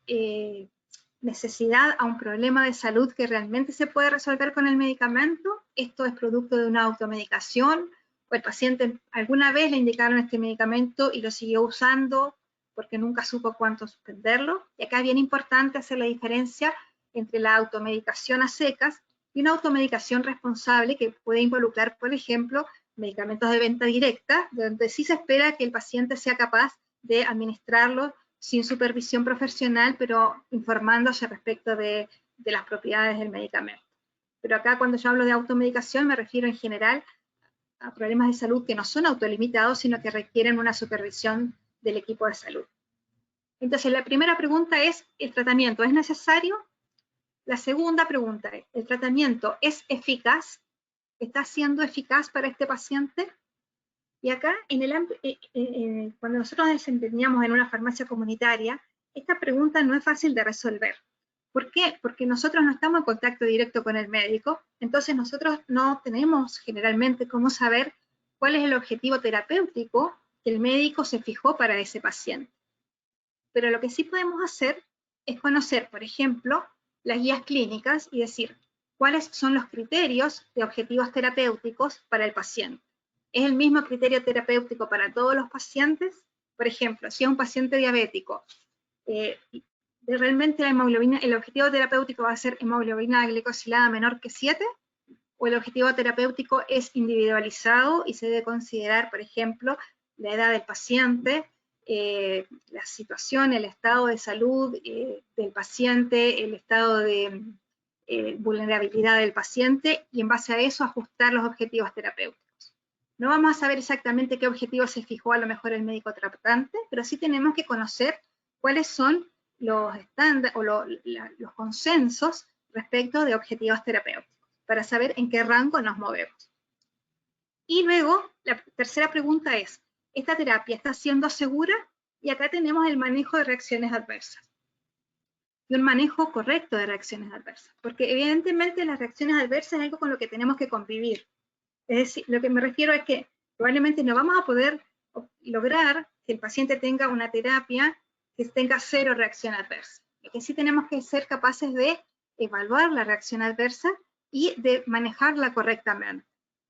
necesidad, a un problema de salud que realmente se puede resolver con el medicamento? ¿Esto es producto de una automedicación? ¿O el paciente alguna vez le indicaron este medicamento y lo siguió usando porque nunca supo cuánto suspenderlo? Y acá es bien importante hacer la diferencia entre la automedicación a secas y una automedicación responsable que puede involucrar, por ejemplo, medicamentos de venta directa, donde sí se espera que el paciente sea capaz de administrarlos sin supervisión profesional, pero informándose respecto de las propiedades del medicamento. pero acá cuando yo hablo de automedicación me refiero en general a problemas de salud que no son autolimitados, sino que requieren una supervisión del equipo de salud. Entonces, la primera pregunta es, ¿el tratamiento es necesario? La segunda pregunta es, ¿el tratamiento es eficaz? ¿Está siendo eficaz para este paciente? Y acá, cuando nosotros nos desempeñamos en una farmacia comunitaria, esta pregunta no es fácil de resolver. ¿Por qué? Porque nosotros no estamos en contacto directo con el médico, entonces nosotros no tenemos generalmente cómo saber cuál es el objetivo terapéutico que el médico se fijó para ese paciente. Pero lo que sí podemos hacer es conocer, por ejemplo, las guías clínicas y decir cuáles son los criterios de objetivos terapéuticos para el paciente. ¿Es el mismo criterio terapéutico para todos los pacientes? Por ejemplo, si es un paciente diabético, realmente la hemoglobina, el objetivo terapéutico va a ser hemoglobina glicosilada menor que 7, o el objetivo terapéutico es individualizado y se debe considerar, por ejemplo, la edad del paciente, la situación, el estado de salud del paciente, el estado de vulnerabilidad del paciente, y en base a eso ajustar los objetivos terapéuticos. No vamos a saber exactamente qué objetivo se fijó a lo mejor el médico tratante, pero sí tenemos que conocer cuáles son los estándares o los consensos respecto de objetivos terapéuticos, para saber en qué rango nos movemos. Y luego, la tercera pregunta es, ¿esta terapia está siendo segura? Y acá tenemos el manejo de reacciones adversas. Y un manejo correcto de reacciones adversas, porque evidentemente las reacciones adversas es algo con lo que tenemos que convivir. Es decir, lo que me refiero es que probablemente no vamos a poder lograr que el paciente tenga una terapia que tenga 0 reacción adversa. Lo que sí tenemos que ser capaces de evaluar la reacción adversa y de manejarla correctamente.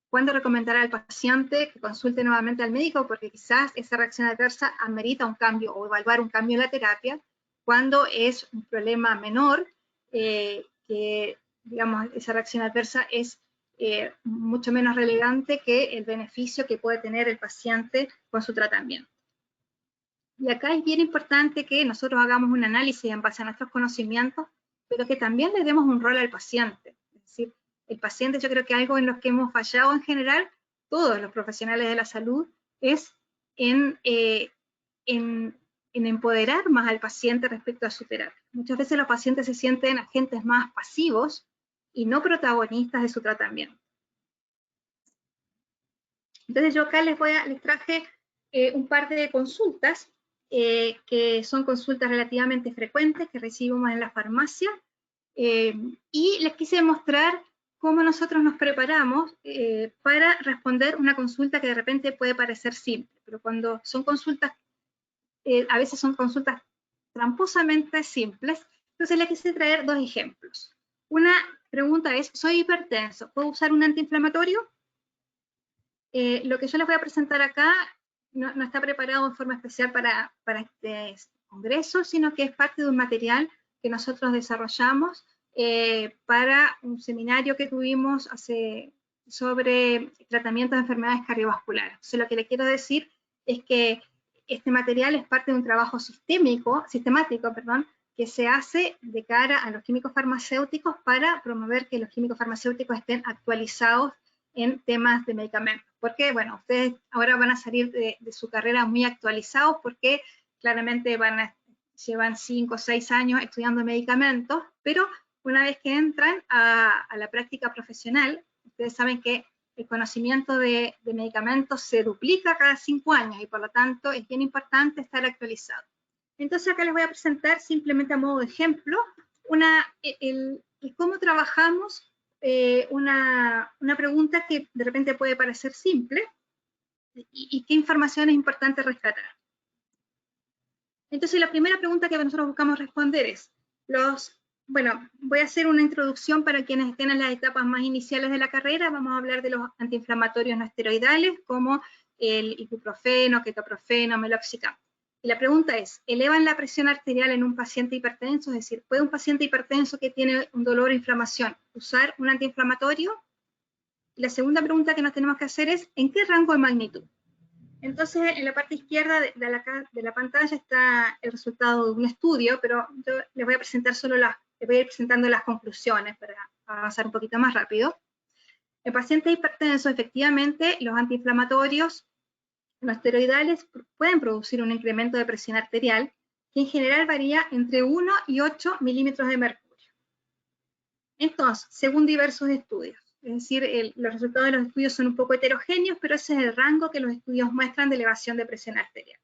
¿Cuándo recomendar al paciente que consulte nuevamente al médico? Porque quizás esa reacción adversa amerita un cambio o evaluar un cambio en la terapia, cuando es un problema menor, que digamos esa reacción adversa es mucho menos relevante que el beneficio que puede tener el paciente con su tratamiento. Y acá es bien importante que nosotros hagamos un análisis en base a nuestros conocimientos, pero que también le demos un rol al paciente. Es decir, el paciente, yo creo que algo en lo que hemos fallado en general, todos los profesionales de la salud, es en empoderar más al paciente respecto a su terapia. Muchas veces los pacientes se sienten agentes más pasivos y no protagonistas de su tratamiento. Entonces yo acá les traje un par de consultas, que son consultas relativamente frecuentes que recibimos en la farmacia, y les quise mostrar cómo nosotros nos preparamos para responder una consulta que de repente puede parecer simple, pero cuando son consultas, a veces son consultas tramposamente simples. Entonces les quise traer 2 ejemplos. Una pregunta es, soy hipertenso, ¿puedo usar un antiinflamatorio? Lo que yo les voy a presentar acá no está preparado en forma especial para este congreso, sino que es parte de un material que nosotros desarrollamos para un seminario que tuvimos sobre tratamiento de enfermedades cardiovasculares. Entonces, lo que le quiero decir es que este material es parte de un trabajo sistemático, que se hace de cara a los químicos farmacéuticos para promover que los químicos farmacéuticos estén actualizados en temas de medicamentos. Porque, bueno, ustedes ahora van a salir de su carrera muy actualizados porque claramente llevan 5 o 6 años estudiando medicamentos, pero una vez que entran a la práctica profesional, ustedes saben que el conocimiento de medicamentos se duplica cada 5 años y por lo tanto es bien importante estar actualizado. Entonces acá les voy a presentar simplemente a modo de ejemplo cómo trabajamos una pregunta que de repente puede parecer simple y qué información es importante rescatar. Entonces la primera pregunta que nosotros buscamos responder es, bueno, voy a hacer una introducción para quienes estén en las etapas más iniciales de la carrera. Vamos a hablar de los antiinflamatorios no esteroidales como el ibuprofeno, ketoprofeno, meloxicam. Y la pregunta es, ¿elevan la presión arterial en un paciente hipertenso? Es decir, ¿puede un paciente hipertenso que tiene un dolor o inflamación usar un antiinflamatorio? Y la segunda pregunta que nos tenemos que hacer es, ¿en qué rango de magnitud? Entonces, en la parte izquierda de la pantalla está el resultado de un estudio, pero yo les voy a presentar les voy a ir presentando las conclusiones para avanzar un poquito más rápido. En pacientes hipertensos, efectivamente, los antiinflamatorios no esteroidales pueden producir un incremento de presión arterial que en general varía entre 1 y 8 milímetros de mercurio. Entonces, según diversos estudios, es decir, los resultados de los estudios son un poco heterogéneos, pero ese es el rango que los estudios muestran de elevación de presión arterial.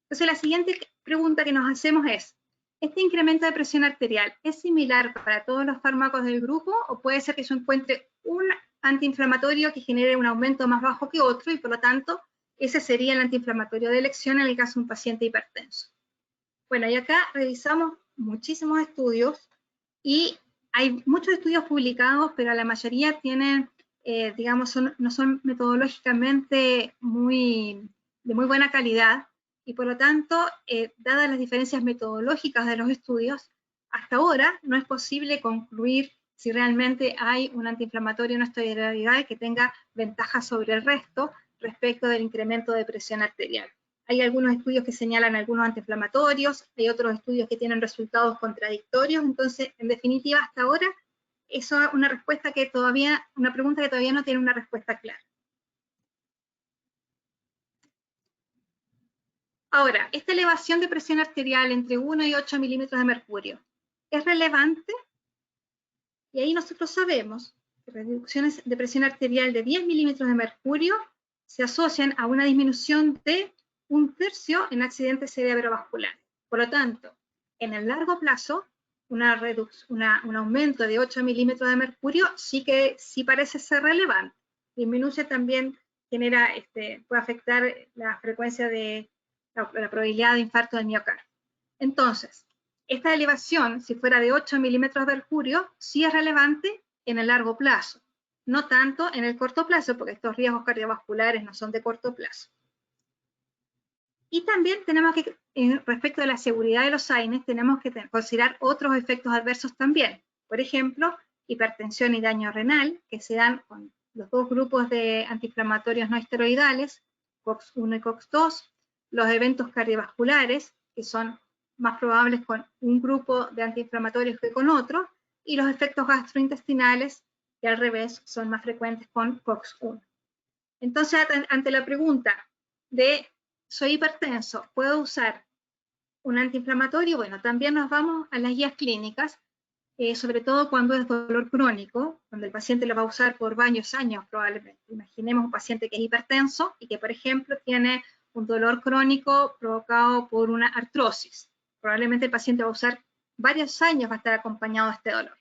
Entonces, la siguiente pregunta que nos hacemos es, ¿este incremento de presión arterial es similar para todos los fármacos del grupo o puede ser que yo encuentre un antiinflamatorio que genere un aumento más bajo que otro y por lo tanto ese sería el antiinflamatorio de elección en el caso de un paciente hipertenso? Bueno, y acá revisamos muchísimos estudios y hay muchos estudios publicados, pero la mayoría tienen, digamos, no son metodológicamente de muy buena calidad y por lo tanto, dadas las diferencias metodológicas de los estudios, hasta ahora no es posible concluir si realmente hay un antiinflamatorio no esteroidal que tenga ventajas sobre el resto respecto del incremento de presión arterial. Hay algunos estudios que señalan algunos antiinflamatorios, hay otros estudios que tienen resultados contradictorios, entonces, en definitiva, hasta ahora, eso es una pregunta que todavía no tiene una respuesta clara. Ahora, esta elevación de presión arterial entre 1 y 8 milímetros de mercurio, ¿es relevante? Y ahí nosotros sabemos que reducciones de presión arterial de 10 milímetros de mercurio se asocian a una disminución de 1/3 en accidentes cerebrovasculares. Por lo tanto, en el largo plazo, un aumento de 8 milímetros de mercurio sí parece ser relevante. Disminuye también, puede afectar la frecuencia de la probabilidad de infarto del miocardio. Entonces, esta elevación, si fuera de 8 milímetros de mercurio, sí es relevante en el largo plazo, no tanto en el corto plazo, porque estos riesgos cardiovasculares no son de corto plazo. Y también tenemos que, respecto de la seguridad de los AINES, tenemos que considerar otros efectos adversos también. Por ejemplo, hipertensión y daño renal, que se dan con los dos grupos de antiinflamatorios no esteroidales, COX-1 y COX-2, los eventos cardiovasculares, que son más probables con un grupo de antiinflamatorios que con otro, y los efectos gastrointestinales, que al revés son más frecuentes con COX-1. Entonces, ante la pregunta de soy hipertenso, ¿puedo usar un antiinflamatorio? Bueno, también nos vamos a las guías clínicas, sobre todo cuando es dolor crónico, cuando el paciente lo va a usar por varios años probablemente. Imaginemos un paciente que es hipertenso y que, por ejemplo, tiene un dolor crónico provocado por una artrosis. Probablemente el paciente va a usar varios años, va a estar acompañado de este dolor.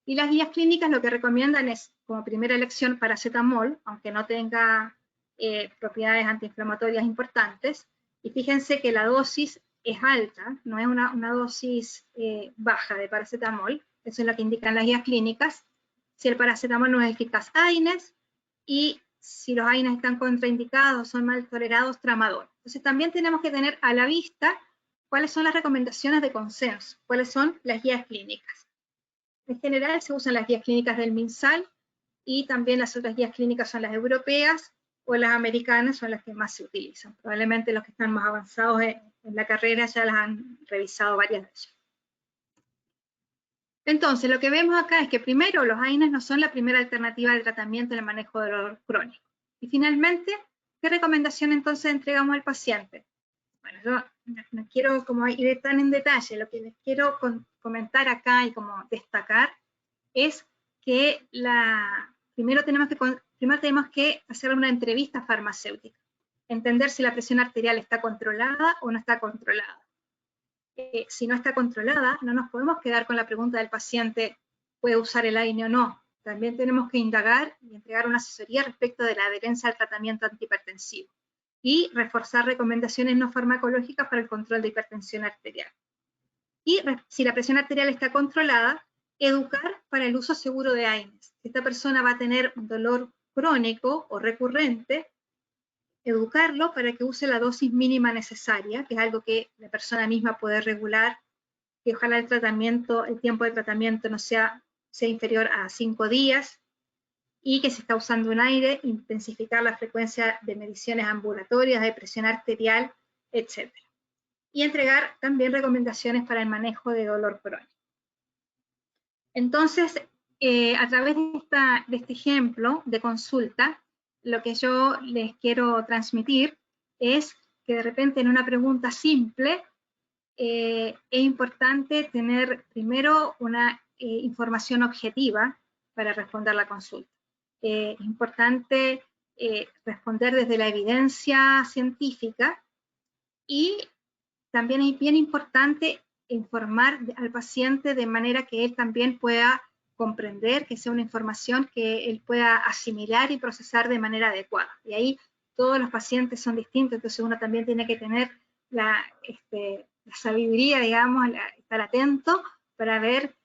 Y las guías clínicas lo que recomiendan es, como primera elección, paracetamol, aunque no tenga propiedades antiinflamatorias importantes. Y fíjense que la dosis es alta, no es una dosis baja de paracetamol, eso es lo que indican las guías clínicas. Si el paracetamol no es eficaz, AINES, y si los AINES están contraindicados, son mal tolerados, tramadol. Entonces también tenemos que tener a la vista cuáles son las recomendaciones de consenso, cuáles son las guías clínicas. En general se usan las guías clínicas del MinSal y también las otras guías clínicas son las europeas o las americanas, son las que más se utilizan. Probablemente los que están más avanzados en la carrera ya las han revisado varias de ellas. Entonces, lo que vemos acá es que primero los AINES no son la primera alternativa de tratamiento en el manejo del dolor crónico. Y finalmente, ¿qué recomendación entonces entregamos al paciente? Bueno, yo no quiero como ir tan en detalle, lo que les quiero comentar acá y como destacar es que primero tenemos que hacer una entrevista farmacéutica, entender si la presión arterial está controlada o no está controlada. Si no está controlada, no nos podemos quedar con la pregunta del paciente, ¿puede usar el AINE o no? También tenemos que indagar y entregar una asesoría respecto de la adherencia al tratamiento antihipertensivo y reforzar recomendaciones no farmacológicas para el control de hipertensión arterial. Y si la presión arterial está controlada, educar para el uso seguro de AINES. Si esta persona va a tener un dolor crónico o recurrente, educarlo para que use la dosis mínima necesaria, que es algo que la persona misma puede regular, que ojalá el tiempo de tratamiento no sea inferior a 5 días, y que si está usando un aire, intensificar la frecuencia de mediciones ambulatorias, de presión arterial, etc. Y entregar también recomendaciones para el manejo de dolor crónico. Entonces, a través de este ejemplo de consulta, lo que yo les quiero transmitir es que de repente en una pregunta simple es importante tener primero una información objetiva para responder la consulta. Es importante responder desde la evidencia científica y también es bien importante informar al paciente de manera que él también pueda comprender, que sea una información que él pueda asimilar y procesar de manera adecuada. Y ahí todos los pacientes son distintos, entonces uno también tiene que tener la sabiduría, digamos, estar atento para ver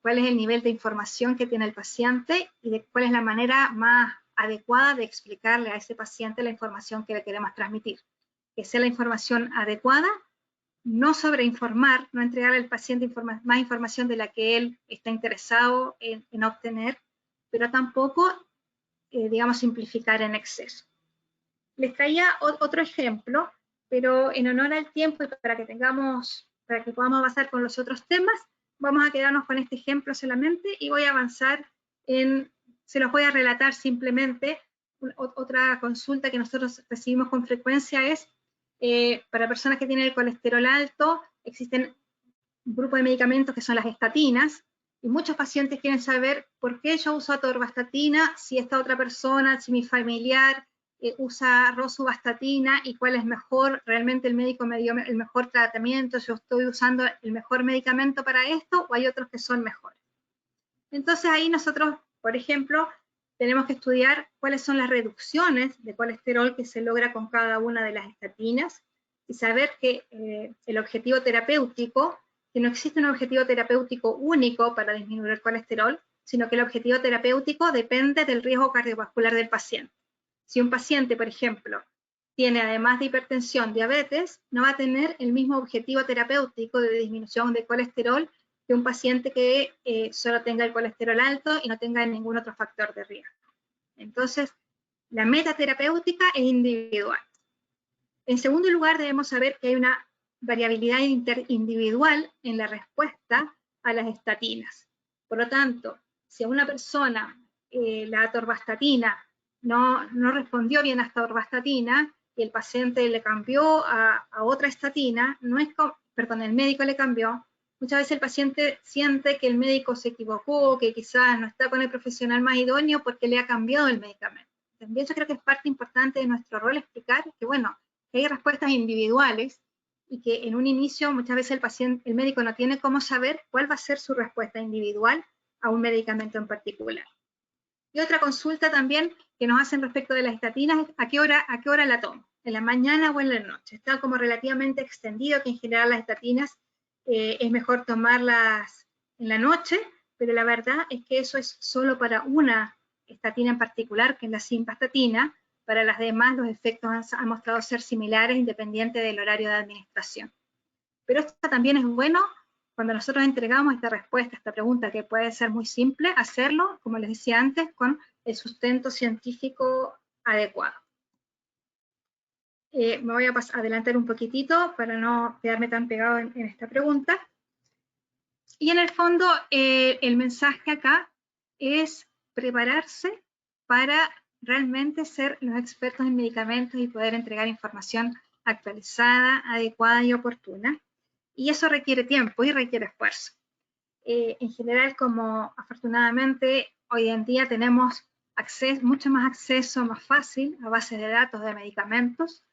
cuál es el nivel de información que tiene el paciente y de cuál es la manera más adecuada de explicarle a ese paciente la información que le queremos transmitir. Que sea la información adecuada, no sobreinformar, no entregarle al paciente más información de la que él está interesado en obtener, pero tampoco, digamos, simplificar en exceso. Les traía otro ejemplo, pero en honor al tiempo y para que podamos avanzar con los otros temas, vamos a quedarnos con este ejemplo solamente y voy a avanzar se los voy a relatar simplemente. Otra consulta que nosotros recibimos con frecuencia es para personas que tienen el colesterol alto, existen un grupo de medicamentos que son las estatinas, y muchos pacientes quieren saber por qué yo uso atorvastatina, si esta otra persona, si mi familiar usa rosuvastatina, y cuál es mejor, realmente el médico me dio el mejor tratamiento, yo estoy usando el mejor medicamento para esto, o hay otros que son mejores. Entonces ahí nosotros, por ejemplo, tenemos que estudiar cuáles son las reducciones de colesterol que se logra con cada una de las estatinas y saber que el objetivo terapéutico, que no existe un objetivo terapéutico único para disminuir el colesterol, sino que el objetivo terapéutico depende del riesgo cardiovascular del paciente. Si un paciente, por ejemplo, tiene además de hipertensión, diabetes, no va a tener el mismo objetivo terapéutico de disminución de colesterol que un paciente que solo tenga el colesterol alto y no tenga ningún otro factor de riesgo. Entonces, la meta terapéutica es individual. En segundo lugar, debemos saber que hay una variabilidad interindividual en la respuesta a las estatinas. Por lo tanto, si a una persona la atorvastatina no respondió bien a esta atorvastatina y el paciente le cambió a otra estatina, el médico le cambió, muchas veces el paciente siente que el médico se equivocó, que quizás no está con el profesional más idóneo porque le ha cambiado el medicamento. También yo creo que es parte importante de nuestro rol explicar que, bueno, que hay respuestas individuales y que en un inicio muchas veces el médico no tiene cómo saber cuál va a ser su respuesta individual a un medicamento en particular. Y otra consulta también que nos hacen respecto de las estatinas es ¿a qué hora la tomo? ¿En la mañana o en la noche? Está como relativamente extendido que en general las estatinas es mejor tomarlas en la noche, pero la verdad es que eso es solo para una estatina en particular, que es la simvastatina. Para las demás los efectos han mostrado ser similares independiente del horario de administración. Pero esto también es bueno cuando nosotros entregamos esta respuesta, esta pregunta que puede ser muy simple, hacerlo, como les decía antes, con el sustento científico adecuado. Me voy a adelantar un poquitito para no quedarme tan pegado en esta pregunta. Y en el fondo, el mensaje acá es prepararse para realmente ser los expertos en medicamentos y poder entregar información actualizada, adecuada y oportuna. Y eso requiere tiempo y requiere esfuerzo. En general, como afortunadamente hoy en día tenemos mucho más acceso más fácil a bases de datos de medicamentos,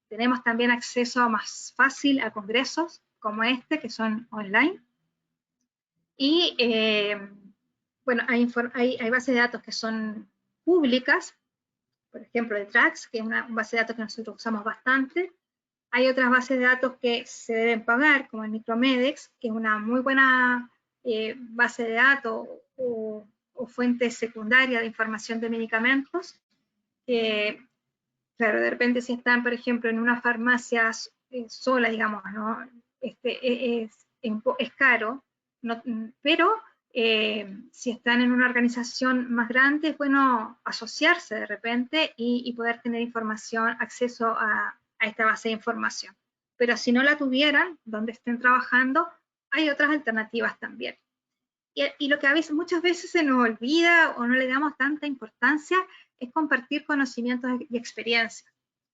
tenemos también acceso más fácil a congresos como este, que son online. Y bueno, hay bases de datos que son públicas, por ejemplo, de TRACS, que es una base de datos que nosotros usamos bastante. Hay otras bases de datos que se deben pagar, como el Micromedex, que es una muy buena base de datos o fuente secundaria de información de medicamentos. Claro, de repente si están, por ejemplo, en una farmacia sola, digamos, ¿no? Es caro, no, pero si están en una organización más grande, es bueno asociarse de repente y poder tener información, acceso a esta base de información. Pero si no la tuvieran, donde estén trabajando, hay otras alternativas también. Y lo que muchas veces se nos olvida o no le damos tanta importancia es compartir conocimientos y experiencias.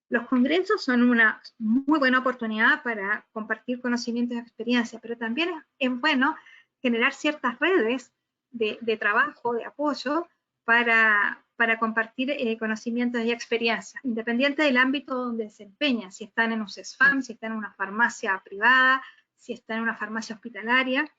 Los congresos son una muy buena oportunidad para compartir conocimientos y experiencias, pero también es bueno generar ciertas redes de trabajo, de apoyo, para compartir conocimientos y experiencias, independiente del ámbito donde desempeñan, si están en un CESFAM, si están en una farmacia privada, si están en una farmacia hospitalaria,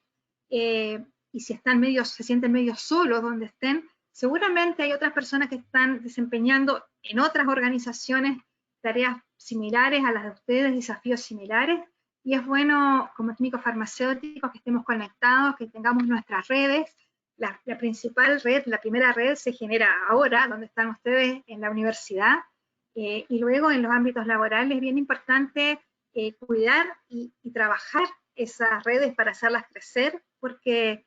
y si están se sienten medio solos donde estén, seguramente hay otras personas que están desempeñando en otras organizaciones tareas similares a las de ustedes, desafíos similares, y es bueno como técnicos farmacéuticos que estemos conectados, que tengamos nuestras redes. La principal red, la primera red se genera ahora, donde están ustedes en la universidad, y luego en los ámbitos laborales es bien importante cuidar y trabajar esas redes para hacerlas crecer, porque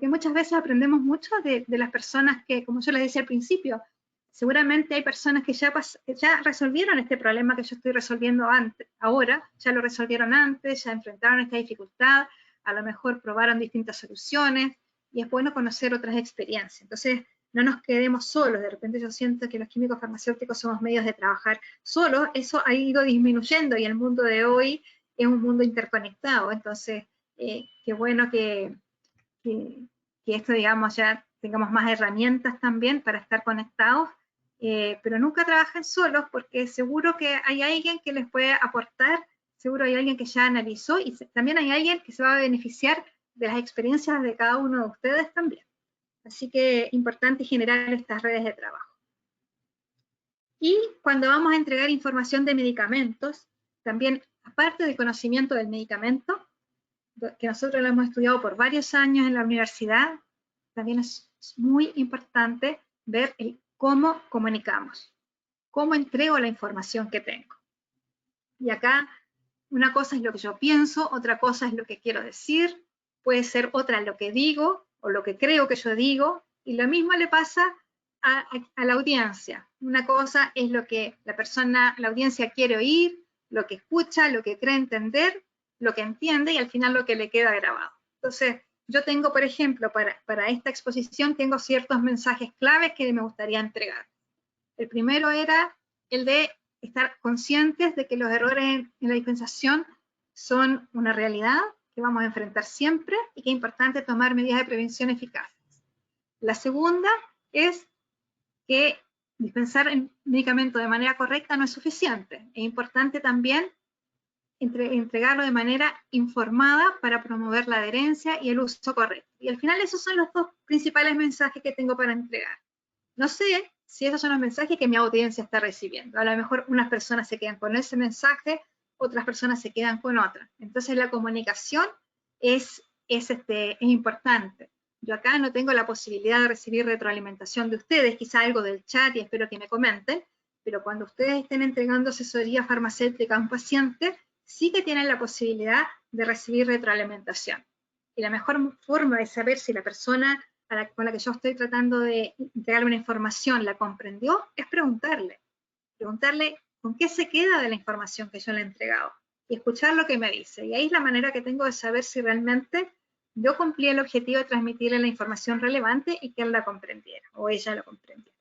muchas veces aprendemos mucho de las personas que, como yo les decía al principio, seguramente hay personas que ya resolvieron este problema que yo estoy resolviendo ahora, ya lo resolvieron antes, ya enfrentaron esta dificultad, a lo mejor probaron distintas soluciones, y es bueno conocer otras experiencias. Entonces, no nos quedemos solos. De repente yo siento que los químicos farmacéuticos somos medios de trabajar solos, eso ha ido disminuyendo, y el mundo de hoy es un mundo interconectado. Entonces, qué bueno que esto, digamos, ya tengamos más herramientas también para estar conectados, pero nunca trabajen solos, porque seguro que hay alguien que les puede aportar, seguro hay alguien que ya analizó, y también hay alguien que se va a beneficiar de las experiencias de cada uno de ustedes también. Así que es importante generar estas redes de trabajo. Y cuando vamos a entregar información de medicamentos, también, aparte del conocimiento del medicamento, que nosotros lo hemos estudiado por varios años en la universidad, también es muy importante ver cómo comunicamos, cómo entrego la información que tengo. Y acá una cosa es lo que yo pienso, otra cosa es lo que quiero decir, puede ser otra lo que digo o lo que creo que yo digo, y lo mismo le pasa a la audiencia. Una cosa es lo que la audiencia quiere oír, lo que escucha, lo que cree entender, lo que entiende, y al final lo que le queda grabado. Entonces, yo tengo, por ejemplo, para esta exposición, tengo ciertos mensajes claves que me gustaría entregar. El primero era el de estar conscientes de que los errores en la dispensación son una realidad que vamos a enfrentar siempre, y que es importante tomar medidas de prevención eficaces. La segunda es que dispensar el medicamento de manera correcta no es suficiente. Es importante también entregarlo de manera informada para promover la adherencia y el uso correcto. Y al final esos son los dos principales mensajes que tengo para entregar. No sé si esos son los mensajes que mi audiencia está recibiendo. A lo mejor unas personas se quedan con ese mensaje, otras personas se quedan con otra. Entonces la comunicación es importante. Yo acá no tengo la posibilidad de recibir retroalimentación de ustedes, quizá algo del chat, y espero que me comenten, pero cuando ustedes estén entregando asesoría farmacéutica a un paciente, sí que tienen la posibilidad de recibir retroalimentación. Y la mejor forma de saber si la persona con la que yo estoy tratando de entregarle una información la comprendió es preguntarle con qué se queda de la información que yo le he entregado, y escuchar lo que me dice. Y ahí es la manera que tengo de saber si realmente yo cumplí el objetivo de transmitirle la información relevante y que él la comprendiera, o ella lo comprendiera.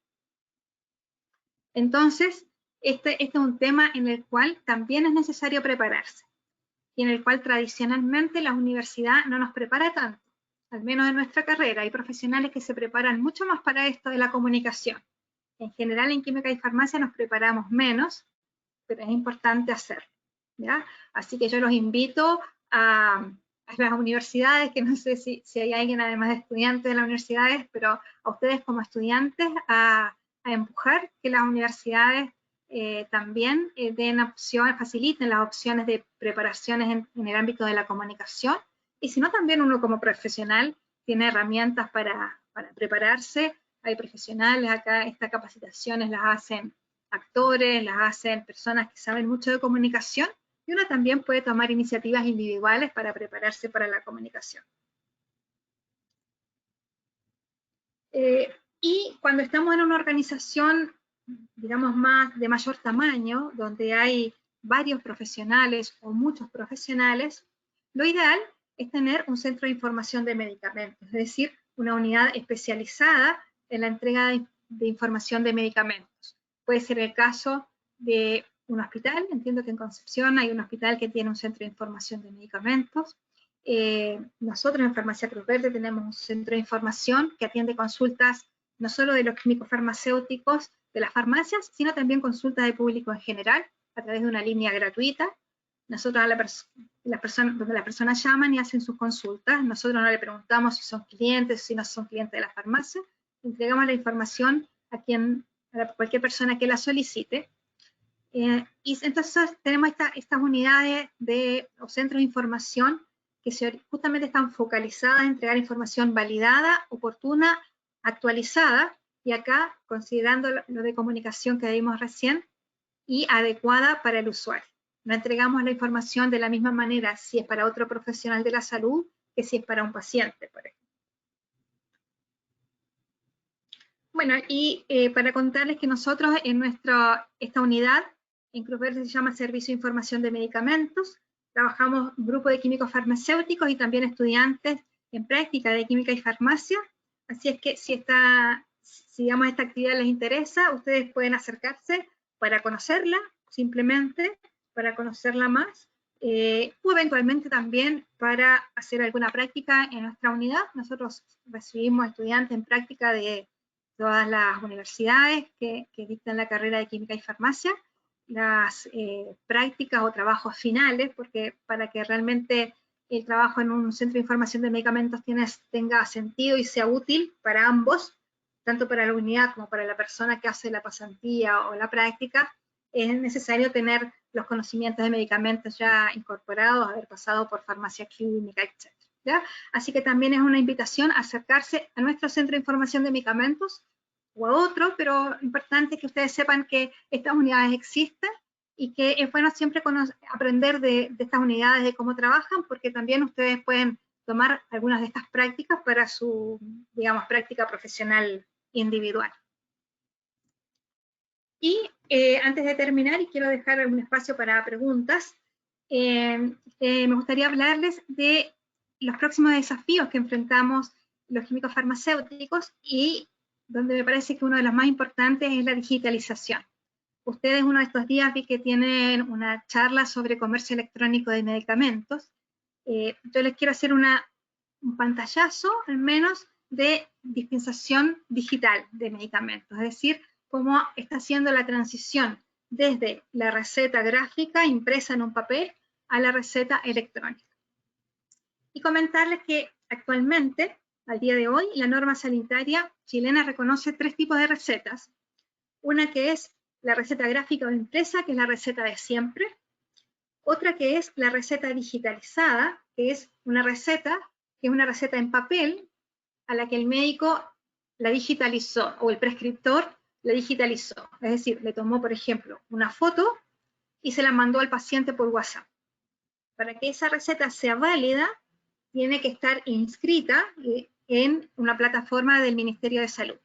Entonces, este es un tema en el cual también es necesario prepararse, y en el cual tradicionalmente la universidad no nos prepara tanto, al menos en nuestra carrera. Hay profesionales que se preparan mucho más para esto de la comunicación. En general, en química y farmacia nos preparamos menos, pero es importante hacerlo, ¿ya? Así que yo los invito a las universidades, que no sé si hay alguien además de estudiantes de las universidades, pero a ustedes como estudiantes a empujar que las universidades también den opciones, faciliten las opciones de preparaciones en el ámbito de la comunicación, y si no, también uno como profesional tiene herramientas para prepararse. Hay profesionales acá, estas capacitaciones las hacen actores, las hacen personas que saben mucho de comunicación, y uno también puede tomar iniciativas individuales para prepararse para la comunicación. Y cuando estamos en una organización, digamos, de mayor tamaño, donde hay varios profesionales o muchos profesionales, lo ideal es tener un centro de información de medicamentos, es decir, una unidad especializada en la entrega de información de medicamentos. Puede ser el caso de un hospital, entiendo que en Concepción hay un hospital que tiene un centro de información de medicamentos. Nosotros en Farmacia Cruz Verde tenemos un centro de información que atiende consultas no solo de los químicos farmacéuticos de las farmacias, sino también consultas de público en general, a través de una línea gratuita. Nosotros donde las personas llaman y hacen sus consultas, nosotros no le preguntamos si son clientes, si no son clientes de la farmacia, entregamos la información a cualquier persona que la solicite. Y entonces tenemos estas unidades o centros de información que justamente están focalizadas en entregar información validada, oportuna, actualizada, y acá, considerando lo de comunicación que vimos recién, y adecuada para el usuario. No entregamos la información de la misma manera si es para otro profesional de la salud que si es para un paciente, por ejemplo. Bueno, y para contarles que nosotros en esta unidad, en Cruz Verde se llama Servicio de Información de Medicamentos, trabajamos un grupo de químicos farmacéuticos y también estudiantes en práctica de química y farmacia, así es que si digamos esta actividad les interesa, ustedes pueden acercarse para conocerla, simplemente para conocerla más, o eventualmente también para hacer alguna práctica en nuestra unidad. Nosotros recibimos estudiantes en práctica de todas las universidades que dictan la carrera de química y farmacia, las prácticas o trabajos finales, porque para que realmente el trabajo en un centro de información de medicamentos tenga sentido y sea útil para ambos, tanto para la unidad como para la persona que hace la pasantía o la práctica, es necesario tener los conocimientos de medicamentos ya incorporados, haber pasado por farmacia clínica, etc. ¿Ya? Así que también es una invitación a acercarse a nuestro centro de información de medicamentos o a otro, pero importante que ustedes sepan que estas unidades existen y que es bueno siempre aprender de estas unidades, de cómo trabajan, porque también ustedes pueden tomar algunas de estas prácticas para su, digamos, práctica profesional individual. Y antes de terminar, y quiero dejar algún espacio para preguntas, me gustaría hablarles de los próximos desafíos que enfrentamos los químicos farmacéuticos y donde me parece que uno de los más importantes es la digitalización. Ustedes uno de estos días vi que tienen una charla sobre comercio electrónico de medicamentos. Yo les quiero hacer un pantallazo, al menos, de dispensación digital de medicamentos, es decir, cómo está haciendo la transición desde la receta gráfica impresa en un papel a la receta electrónica. Y comentarles que actualmente, al día de hoy, la norma sanitaria chilena reconoce 3 tipos de recetas. Una que es la receta gráfica o impresa, que es la receta de siempre. Otra que es la receta digitalizada, que es una receta en papel a la que el médico la digitalizó, o el prescriptor la digitalizó. Es decir, le tomó, por ejemplo, una foto y se la mandó al paciente por WhatsApp. Para que esa receta sea válida, tiene que estar inscrita en una plataforma del Ministerio de Salud.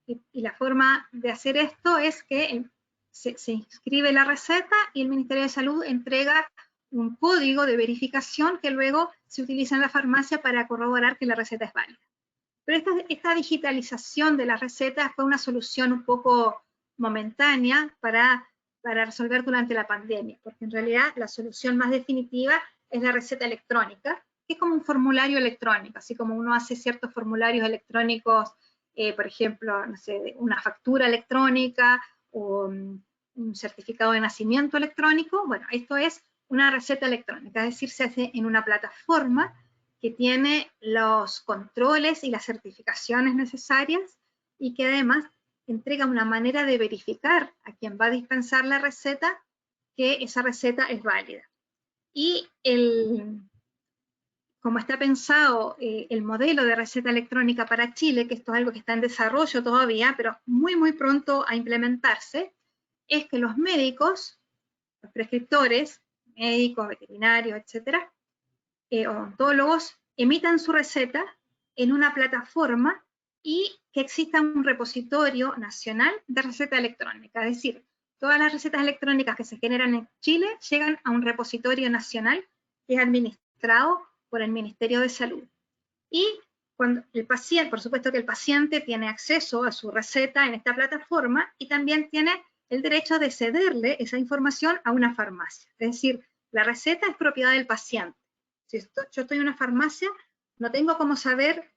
Y la forma de hacer esto es que se inscribe la receta y el Ministerio de Salud entrega un código de verificación que luego se utiliza en la farmacia para corroborar que la receta es válida. Pero esta digitalización de las recetas fue una solución un poco momentánea para resolver durante la pandemia, porque en realidad la solución más definitiva es la receta electrónica, que es como un formulario electrónico, así como uno hace ciertos formularios electrónicos, por ejemplo, no sé, una factura electrónica o un certificado de nacimiento electrónico. Bueno, esto es una receta electrónica, es decir, se hace en una plataforma que tiene los controles y las certificaciones necesarias y que además entrega una manera de verificar a quien va a dispensar la receta que esa receta es válida. Y como está pensado el modelo de receta electrónica para Chile, que esto es algo que está en desarrollo todavía, pero muy pronto a implementarse, es que los médicos, los prescriptores, médicos, veterinarios, etcétera, odontólogos, emitan su receta en una plataforma y que exista un repositorio nacional de receta electrónica. Es decir, todas las recetas electrónicas que se generan en Chile llegan a un repositorio nacional que es administrado por el Ministerio de Salud. Y cuando el paciente, por supuesto que el paciente tiene acceso a su receta en esta plataforma y también tiene el derecho de cederle esa información a una farmacia. Es decir, la receta es propiedad del paciente. Si yo estoy en una farmacia, no tengo cómo saber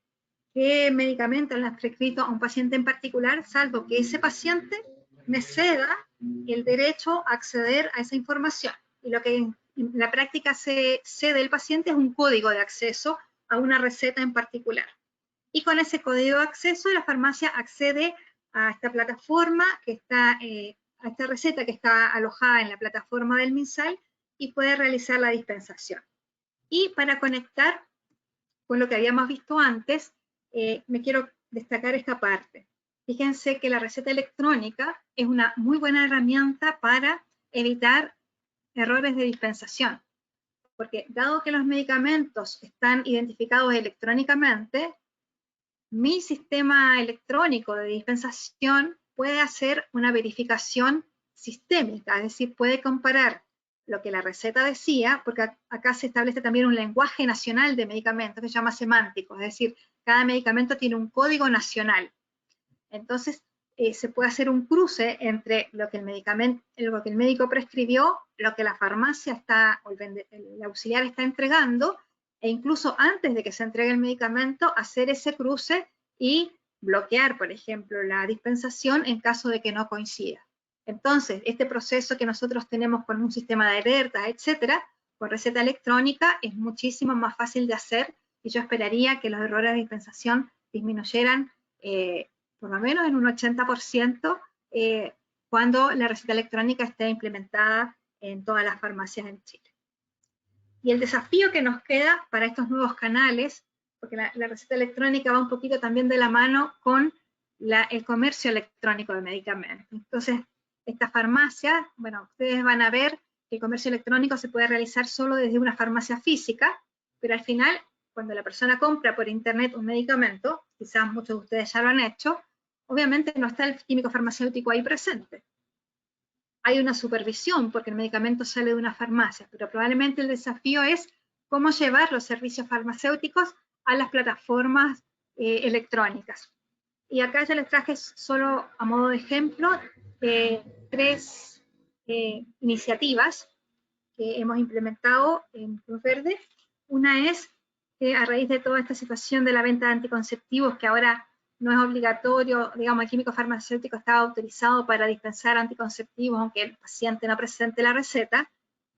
qué medicamento le han prescrito a un paciente en particular, salvo que ese paciente me ceda el derecho a acceder a esa información. Y lo que en la práctica se cede el paciente es un código de acceso a una receta en particular. Y con ese código de acceso, la farmacia accede a esta plataforma que está, a esta receta que está alojada en la plataforma del MinSal y puede realizar la dispensación. Y para conectar con lo que habíamos visto antes, me quiero destacar esta parte. Fíjense que la receta electrónica es una muy buena herramienta para evitar errores de dispensación, porque dado que los medicamentos están identificados electrónicamente, mi sistema electrónico de dispensación puede hacer una verificación sistémica, es decir, puede comparar lo que la receta decía, porque acá se establece también un lenguaje nacional de medicamentos que se llama semántico, es decir, cada medicamento tiene un código nacional. Entonces, se puede hacer un cruce entre lo que el médico prescribió, lo que la farmacia está, o el auxiliar está entregando, e incluso antes de que se entregue el medicamento, hacer ese cruce y bloquear, por ejemplo, la dispensación en caso de que no coincida. Entonces, este proceso que nosotros tenemos con un sistema de alertas, etcétera, con receta electrónica, es muchísimo más fácil de hacer, y yo esperaría que los errores de dispensación disminuyeran por lo menos en un 80% cuando la receta electrónica esté implementada en todas las farmacias en Chile. Y el desafío que nos queda para estos nuevos canales, porque la receta electrónica va un poquito también de la mano con el comercio electrónico de medicamentos. Entonces, esta farmacia, bueno, ustedes van a ver que el comercio electrónico se puede realizar solo desde una farmacia física, pero al final, cuando la persona compra por internet un medicamento, quizás muchos de ustedes ya lo han hecho, obviamente no está el químico farmacéutico ahí presente. Hay una supervisión porque el medicamento sale de una farmacia, pero probablemente el desafío es cómo llevar los servicios farmacéuticos a las plataformas electrónicas. Y acá ya les traje solo a modo de ejemplo 3 iniciativas que hemos implementado en Cruz Verde. Una es que a raíz de toda esta situación de la venta de anticonceptivos, que ahora no es obligatorio, digamos, el químico farmacéutico está autorizado para dispensar anticonceptivos, aunque el paciente no presente la receta,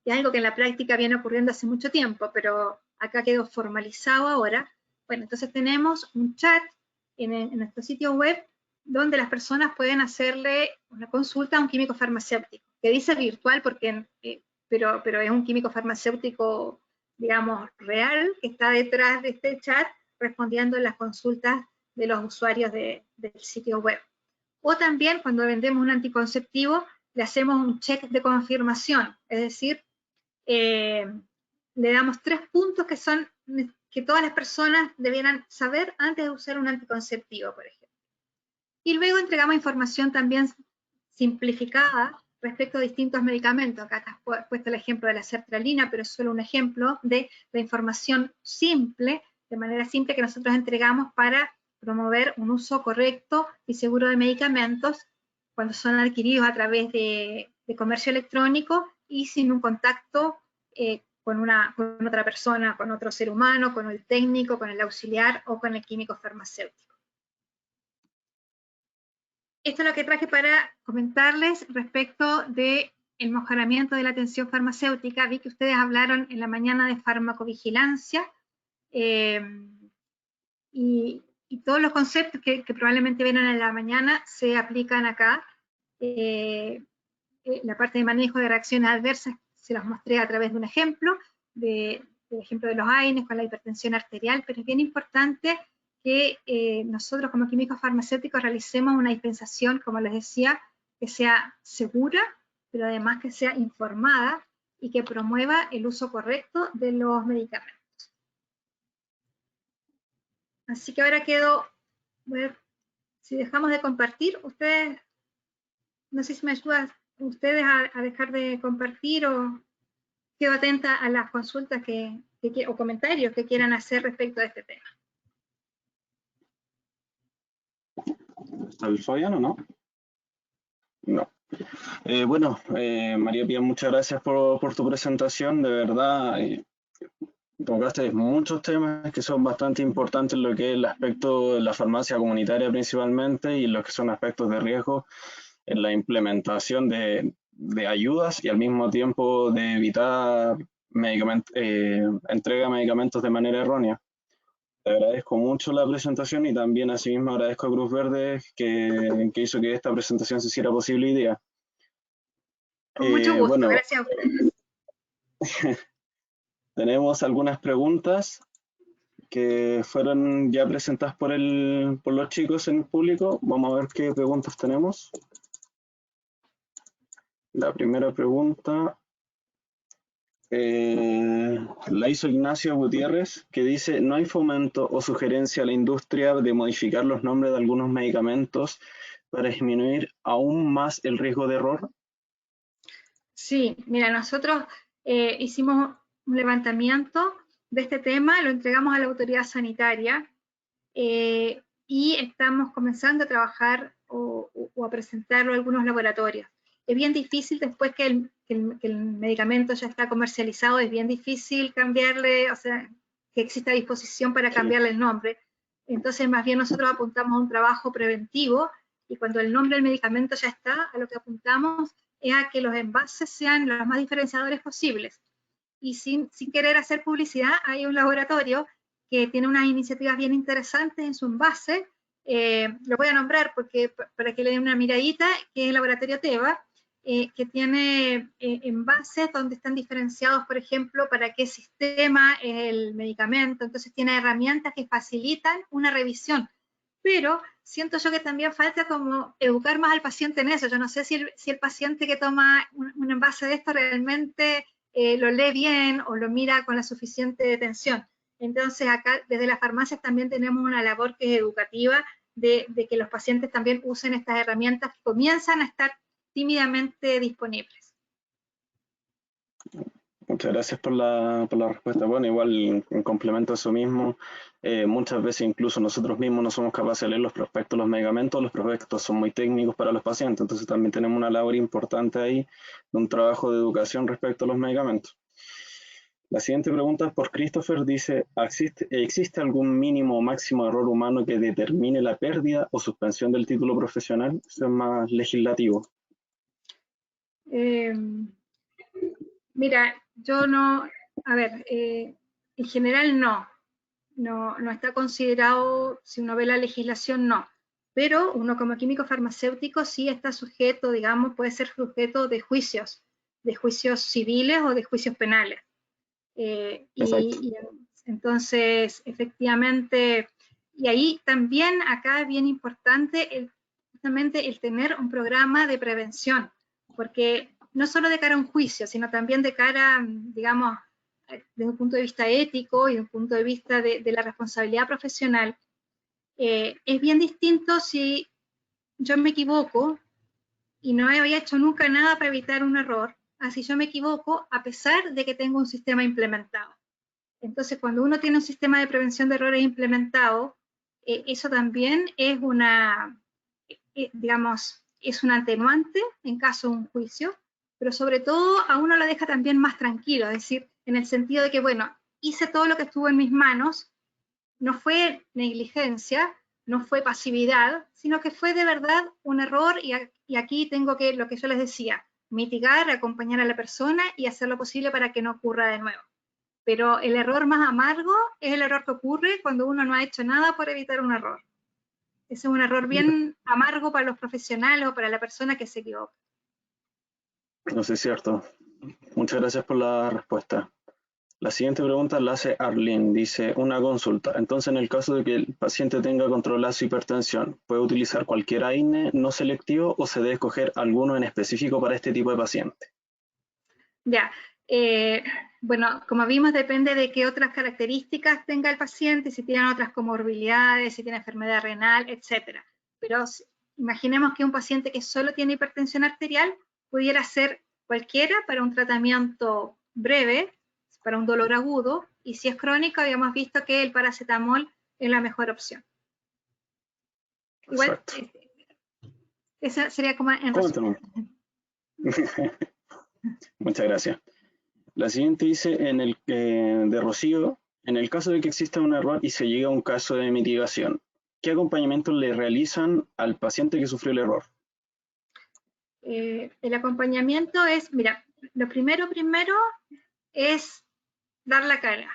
que es algo que en la práctica viene ocurriendo hace mucho tiempo, pero acá quedó formalizado ahora. Bueno, entonces tenemos un chat en nuestro sitio web donde las personas pueden hacerle una consulta a un químico farmacéutico, que dice virtual porque, pero es un químico farmacéutico, digamos, real, que está detrás de este chat respondiendo las consultas de los usuarios del sitio web. O también cuando vendemos un anticonceptivo, le hacemos un check de confirmación, es decir, le damos 3 puntos que todas las personas debieran saber antes de usar un anticonceptivo, por ejemplo. Y luego entregamos información también simplificada respecto a distintos medicamentos. Acá está puesto el ejemplo de la sertralina, pero es solo un ejemplo de la información simple, de manera simple que nosotros entregamos para promover un uso correcto y seguro de medicamentos cuando son adquiridos a través de comercio electrónico y sin un contacto con otra persona, con otro ser humano, con el técnico, con el auxiliar o con el químico farmacéutico. Esto es lo que traje para comentarles respecto del mejoramiento de la atención farmacéutica. Vi que ustedes hablaron en la mañana de farmacovigilancia y todos los conceptos que probablemente vieron en la mañana se aplican acá. La parte de manejo de reacciones adversas se los mostré a través de un ejemplo, del ejemplo de los AINES con la hipertensión arterial, pero es bien importante que nosotros como químicos farmacéuticos realicemos una dispensación, como les decía, que sea segura, pero además que sea informada y que promueva el uso correcto de los medicamentos. Así que ahora bueno, si dejamos de compartir, ustedes, no sé si me ayudan ustedes a dejar de compartir o quedo atenta a las consultas que o comentarios que quieran hacer respecto a este tema.
¿Al Fabián o no? No. Bueno, María Pía, muchas gracias por tu presentación. De verdad, tocaste muchos temas que son bastante importantes en lo que es el aspecto de la farmacia comunitaria principalmente y los que son aspectos de riesgo en la implementación de ayudas y al mismo tiempo de evitar entrega de medicamentos de manera errónea. Te agradezco mucho la presentación y también asimismo agradezco a Cruz Verde que hizo que esta presentación se hiciera posible hoy día.
Con mucho gusto,
bueno,
gracias a ustedes.
Tenemos algunas preguntas que fueron ya presentadas por los chicos en el público. Vamos a ver qué preguntas tenemos. La primera pregunta la hizo Ignacio Gutiérrez, que dice: ¿no hay fomento o sugerencia a la industria de modificar los nombres de algunos medicamentos para disminuir aún más el riesgo de error?
Sí, mira, nosotros hicimos un levantamiento de este tema, lo entregamos a la autoridad sanitaria y estamos comenzando a trabajar o a presentarlo a algunos laboratorios. Es bien difícil después que el medicamento ya está comercializado, es bien difícil cambiarle, o sea, que exista disposición para cambiarle el nombre. Entonces, más bien nosotros apuntamos a un trabajo preventivo y cuando el nombre del medicamento ya está, a lo que apuntamos es a que los envases sean los más diferenciadores posibles. Y sin querer hacer publicidad, hay un laboratorio que tiene unas iniciativas bien interesantes en su envase. Lo voy a nombrar porque, para que le den una miradita, que es el laboratorio Teva, que tiene envases donde están diferenciados, por ejemplo, para qué sistema es el medicamento. Entonces tiene herramientas que facilitan una revisión. Pero siento yo que también falta como educar más al paciente en eso. Yo no sé si el paciente que toma un envase de esto realmente lo lee bien o lo mira con la suficiente detención. Entonces acá desde las farmacias también tenemos una labor que es educativa de que los pacientes también usen estas herramientas que comienzan a estar tímidamente disponibles.
Muchas gracias por la respuesta. Bueno, igual en complemento a eso mismo, muchas veces incluso nosotros mismos no somos capaces de leer los prospectos de los medicamentos. Los prospectos son muy técnicos para los pacientes, entonces también tenemos una labor importante ahí, de un trabajo de educación respecto a los medicamentos. La siguiente pregunta es por Christopher, dice: ¿existe algún mínimo o máximo error humano que determine la pérdida o suspensión del título profesional? Eso es más legislativo.
Mira, yo no, a ver, en general no está considerado, si uno ve la legislación, no, pero uno como químico farmacéutico sí está sujeto, digamos, puede ser sujeto de juicios civiles o de juicios penales. Y entonces, efectivamente, y ahí también acá es bien importante justamente el tener un programa de prevención, porque no solo de cara a un juicio, sino también de cara, digamos, desde un punto de vista ético y desde un punto de vista de la responsabilidad profesional, es bien distinto si yo me equivoco y no había hecho nunca nada para evitar un error, así yo me equivoco a pesar de que tengo un sistema implementado. Entonces, cuando uno tiene un sistema de prevención de errores implementado, eso también es digamos, es un atenuante en caso de un juicio, pero sobre todo a uno lo deja también más tranquilo, es decir, en el sentido de que, bueno, hice todo lo que estuvo en mis manos, no fue negligencia, no fue pasividad, sino que fue de verdad un error y aquí tengo que, lo que yo les decía, mitigar, acompañar a la persona y hacer lo posible para que no ocurra de nuevo. Pero el error más amargo es el error que ocurre cuando uno no ha hecho nada por evitar un error. Ese es un error bien amargo para los profesionales o para la persona que se equivoca.
No sé, es cierto. Muchas gracias por la respuesta. La siguiente pregunta la hace Arlene. Dice: una consulta. Entonces, en el caso de que el paciente tenga controlada su hipertensión, ¿puede utilizar cualquier AINE no selectivo o se debe escoger alguno en específico para este tipo de paciente?
Ya. Bueno, como vimos, depende de qué otras características tenga el paciente, si tiene otras comorbilidades, si tiene enfermedad renal, etc. Pero imaginemos que un paciente que solo tiene hipertensión arterial pudiera ser cualquiera para un tratamiento breve, para un dolor agudo, y si es crónico, habíamos visto que el paracetamol es la mejor opción. Igual, esa sería como en resumen.
Muchas gracias. La siguiente dice, de Rocío, en el caso de que exista un error y se llegue a un caso de mitigación, ¿qué acompañamiento le realizan al paciente que sufrió el error?
El acompañamiento es, mira, lo primero es dar la cara,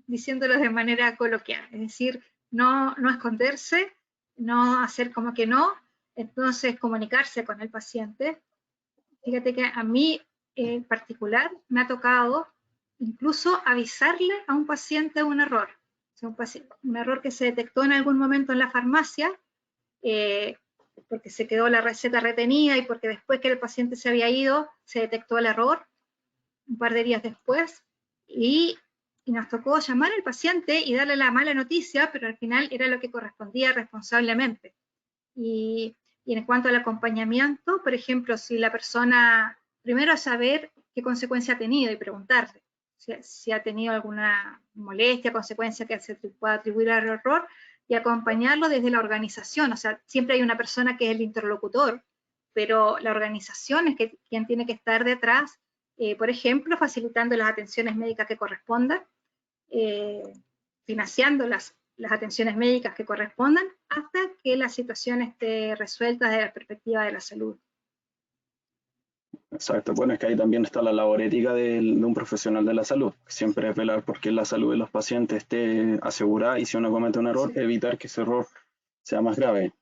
diciéndolo de manera coloquial, es decir, no esconderse, no hacer como que no, entonces comunicarse con el paciente. Fíjate que a mí en particular me ha tocado incluso avisarle a un paciente un error, o sea, un error que se detectó en algún momento en la farmacia, porque se quedó la receta retenida y porque después que el paciente se había ido, se detectó el error un par de días después, y nos tocó llamar al paciente y darle la mala noticia, pero al final era lo que correspondía responsablemente. Y en cuanto al acompañamiento, por ejemplo, si la persona, primero saber qué consecuencia ha tenido y preguntarle si ha tenido alguna molestia, consecuencia que se pueda atribuir al error, y acompañarlo desde la organización. O sea, siempre hay una persona que es el interlocutor, pero la organización es quien tiene que estar detrás, por ejemplo, facilitando las atenciones médicas que correspondan, financiando las atenciones médicas que correspondan, hasta que la situación esté resuelta desde la perspectiva de la salud.
Exacto, bueno, es que ahí también está la labor ética de un profesional de la salud, siempre es velar porque la salud de los pacientes esté asegurada y si uno comete un error, evitar que ese error sea más grave.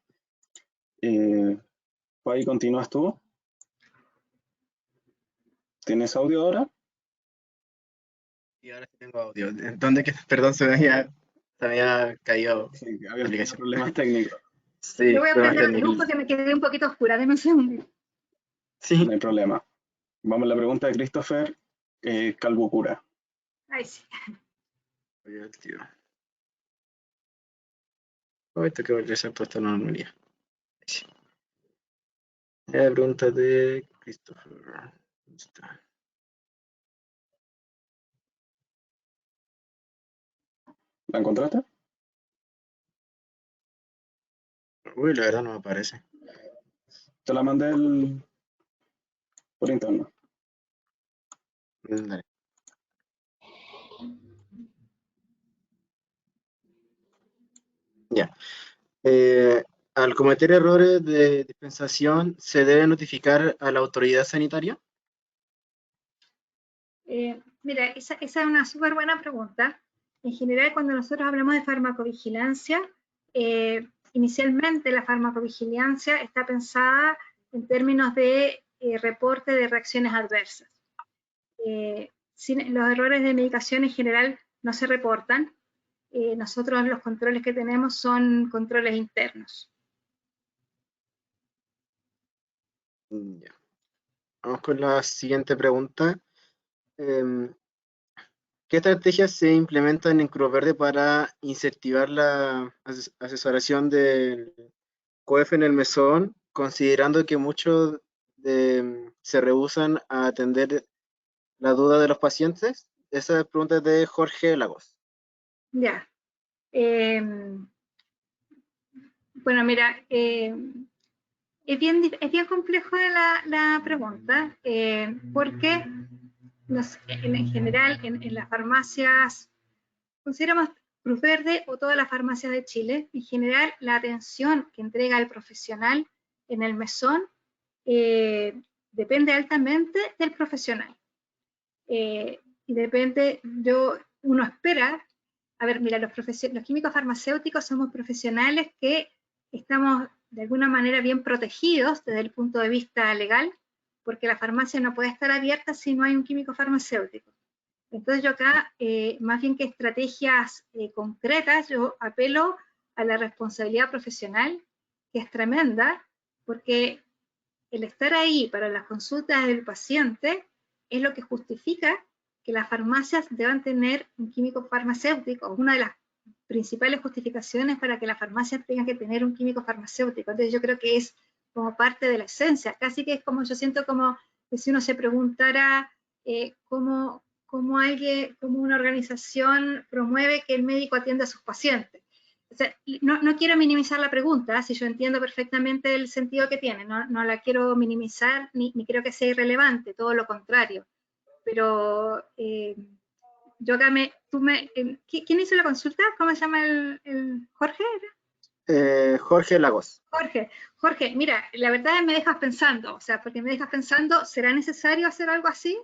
Ahí continúas tú. ¿Tienes audio ahora?
Y ahora sí tengo audio. ¿Dónde que, perdón, se me había caído?
Sí, había problemas técnicos.
Sí,
yo voy a
problemas
prender la luz
técnicos.
porque me quedé un poquito oscura, denme un segundo.
Sí.
No hay problema. Vamos a la pregunta de Christopher Calbucura.
Ay, sí.
Esto que volver a ser puesto en la normalidad. Sí. La pregunta de Christopher. ¿Dónde está?
¿La encontraste?
Uy, la verdad no me aparece.
Te la mandé por interno.
Dale. Ya. Al cometer errores de dispensación, ¿se debe notificar a la autoridad sanitaria?
Mira, esa es una súper buena pregunta. En general, cuando nosotros hablamos de farmacovigilancia, inicialmente la farmacovigilancia está pensada en términos de reporte de reacciones adversas. Los errores de medicación en general no se reportan. Nosotros los controles que tenemos son controles internos.
Ya. Vamos con la siguiente pregunta. ¿Qué estrategias se implementan en Cruz Verde para incentivar la asesoración del COEF en el mesón, considerando que muchos se rehúsan a atender la duda de los pacientes? Esa pregunta es de Jorge Lagos.
Ya. Bueno, mira, es bien complejo la pregunta, porque en general en las farmacias, consideramos Cruz Verde o todas las farmacias de Chile, en general la atención que entrega el profesional en el mesón depende altamente del profesional. Y depende, uno espera, a ver, mira, los químicos farmacéuticos somos profesionales que estamos de alguna manera bien protegidos desde el punto de vista legal, porque la farmacia no puede estar abierta si no hay un químico farmacéutico. Entonces yo acá, más bien que estrategias concretas, yo apelo a la responsabilidad profesional, que es tremenda, porque el estar ahí para las consultas del paciente es lo que justifica que las farmacias deban tener un químico farmacéutico, una de las principales justificaciones para que la farmacia tenga que tener un químico farmacéutico. Entonces yo creo que es como parte de la esencia, casi que es como, yo siento como que si uno se preguntara cómo cómo una organización promueve que el médico atienda a sus pacientes. O sea, no quiero minimizar la pregunta, si yo entiendo perfectamente el sentido que tiene, no la quiero minimizar ni creo que sea irrelevante, todo lo contrario. Pero yo acá ¿quién hizo la consulta? ¿Cómo se llama el Jorge?
Jorge Lagos.
Jorge, mira, la verdad me dejas pensando, o sea, porque me dejas pensando, ¿será necesario hacer algo así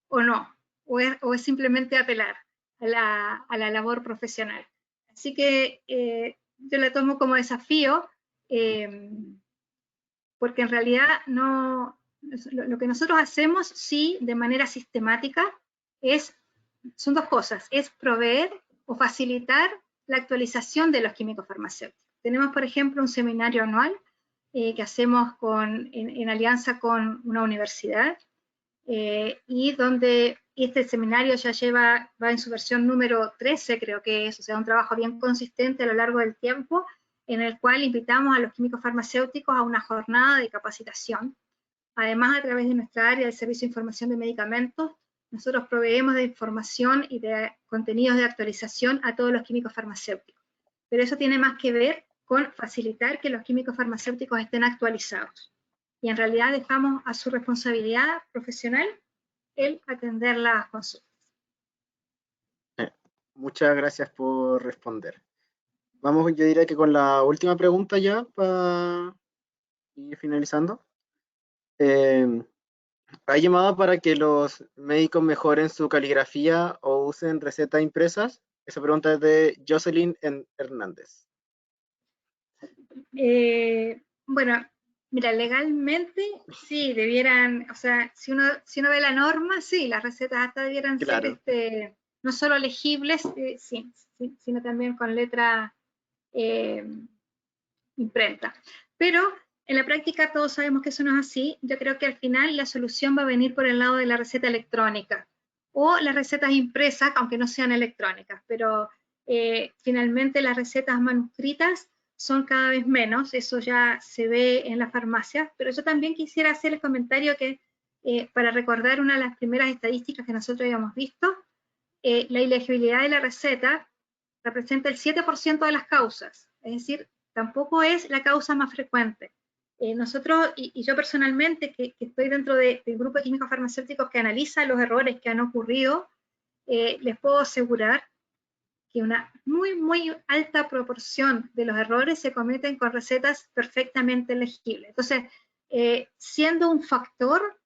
o no? ¿O es simplemente apelar a la labor profesional? Así que yo la tomo como desafío, porque en realidad lo que nosotros hacemos, sí, de manera sistemática, son dos cosas, es proveer o facilitar la actualización de los químicos farmacéuticos. Tenemos, por ejemplo, un seminario anual que hacemos en alianza con una universidad, y donde este seminario ya va en su versión número 13, creo que es, o sea, un trabajo bien consistente a lo largo del tiempo, en el cual invitamos a los químicos farmacéuticos a una jornada de capacitación. Además, a través de nuestra área de Servicio de Información de Medicamentos, nosotros proveemos de información y de contenidos de actualización a todos los químicos farmacéuticos. Pero eso tiene más que ver con facilitar que los químicos farmacéuticos estén actualizados. Y en realidad dejamos a su responsabilidad profesional el atender las consultas.
Muchas gracias por responder. Vamos, yo diría que con la última pregunta ya para ir finalizando. ¿Hay llamada para que los médicos mejoren su caligrafía o usen recetas impresas? Esa pregunta es de Jocelyn Hernández.
Bueno, mira, legalmente sí, debieran, o sea, si uno ve la norma, sí, las recetas hasta debieran
Claro.
ser no solo legibles, sí, sino también con letra imprenta. Pero en la práctica todos sabemos que eso no es así. Yo creo que al final la solución va a venir por el lado de la receta electrónica o las recetas impresas, aunque no sean electrónicas, pero finalmente las recetas manuscritas son cada vez menos, eso ya se ve en las farmacias, pero yo también quisiera hacer el comentario que, para recordar una de las primeras estadísticas que nosotros habíamos visto, la ilegibilidad de la receta representa el 7% de las causas, es decir, tampoco es la causa más frecuente. Nosotros, y yo personalmente, que estoy dentro del grupo de químicos farmacéuticos que analiza los errores que han ocurrido, les puedo asegurar que una muy alta proporción de los errores se cometen con recetas perfectamente legibles. Entonces, siendo un factor,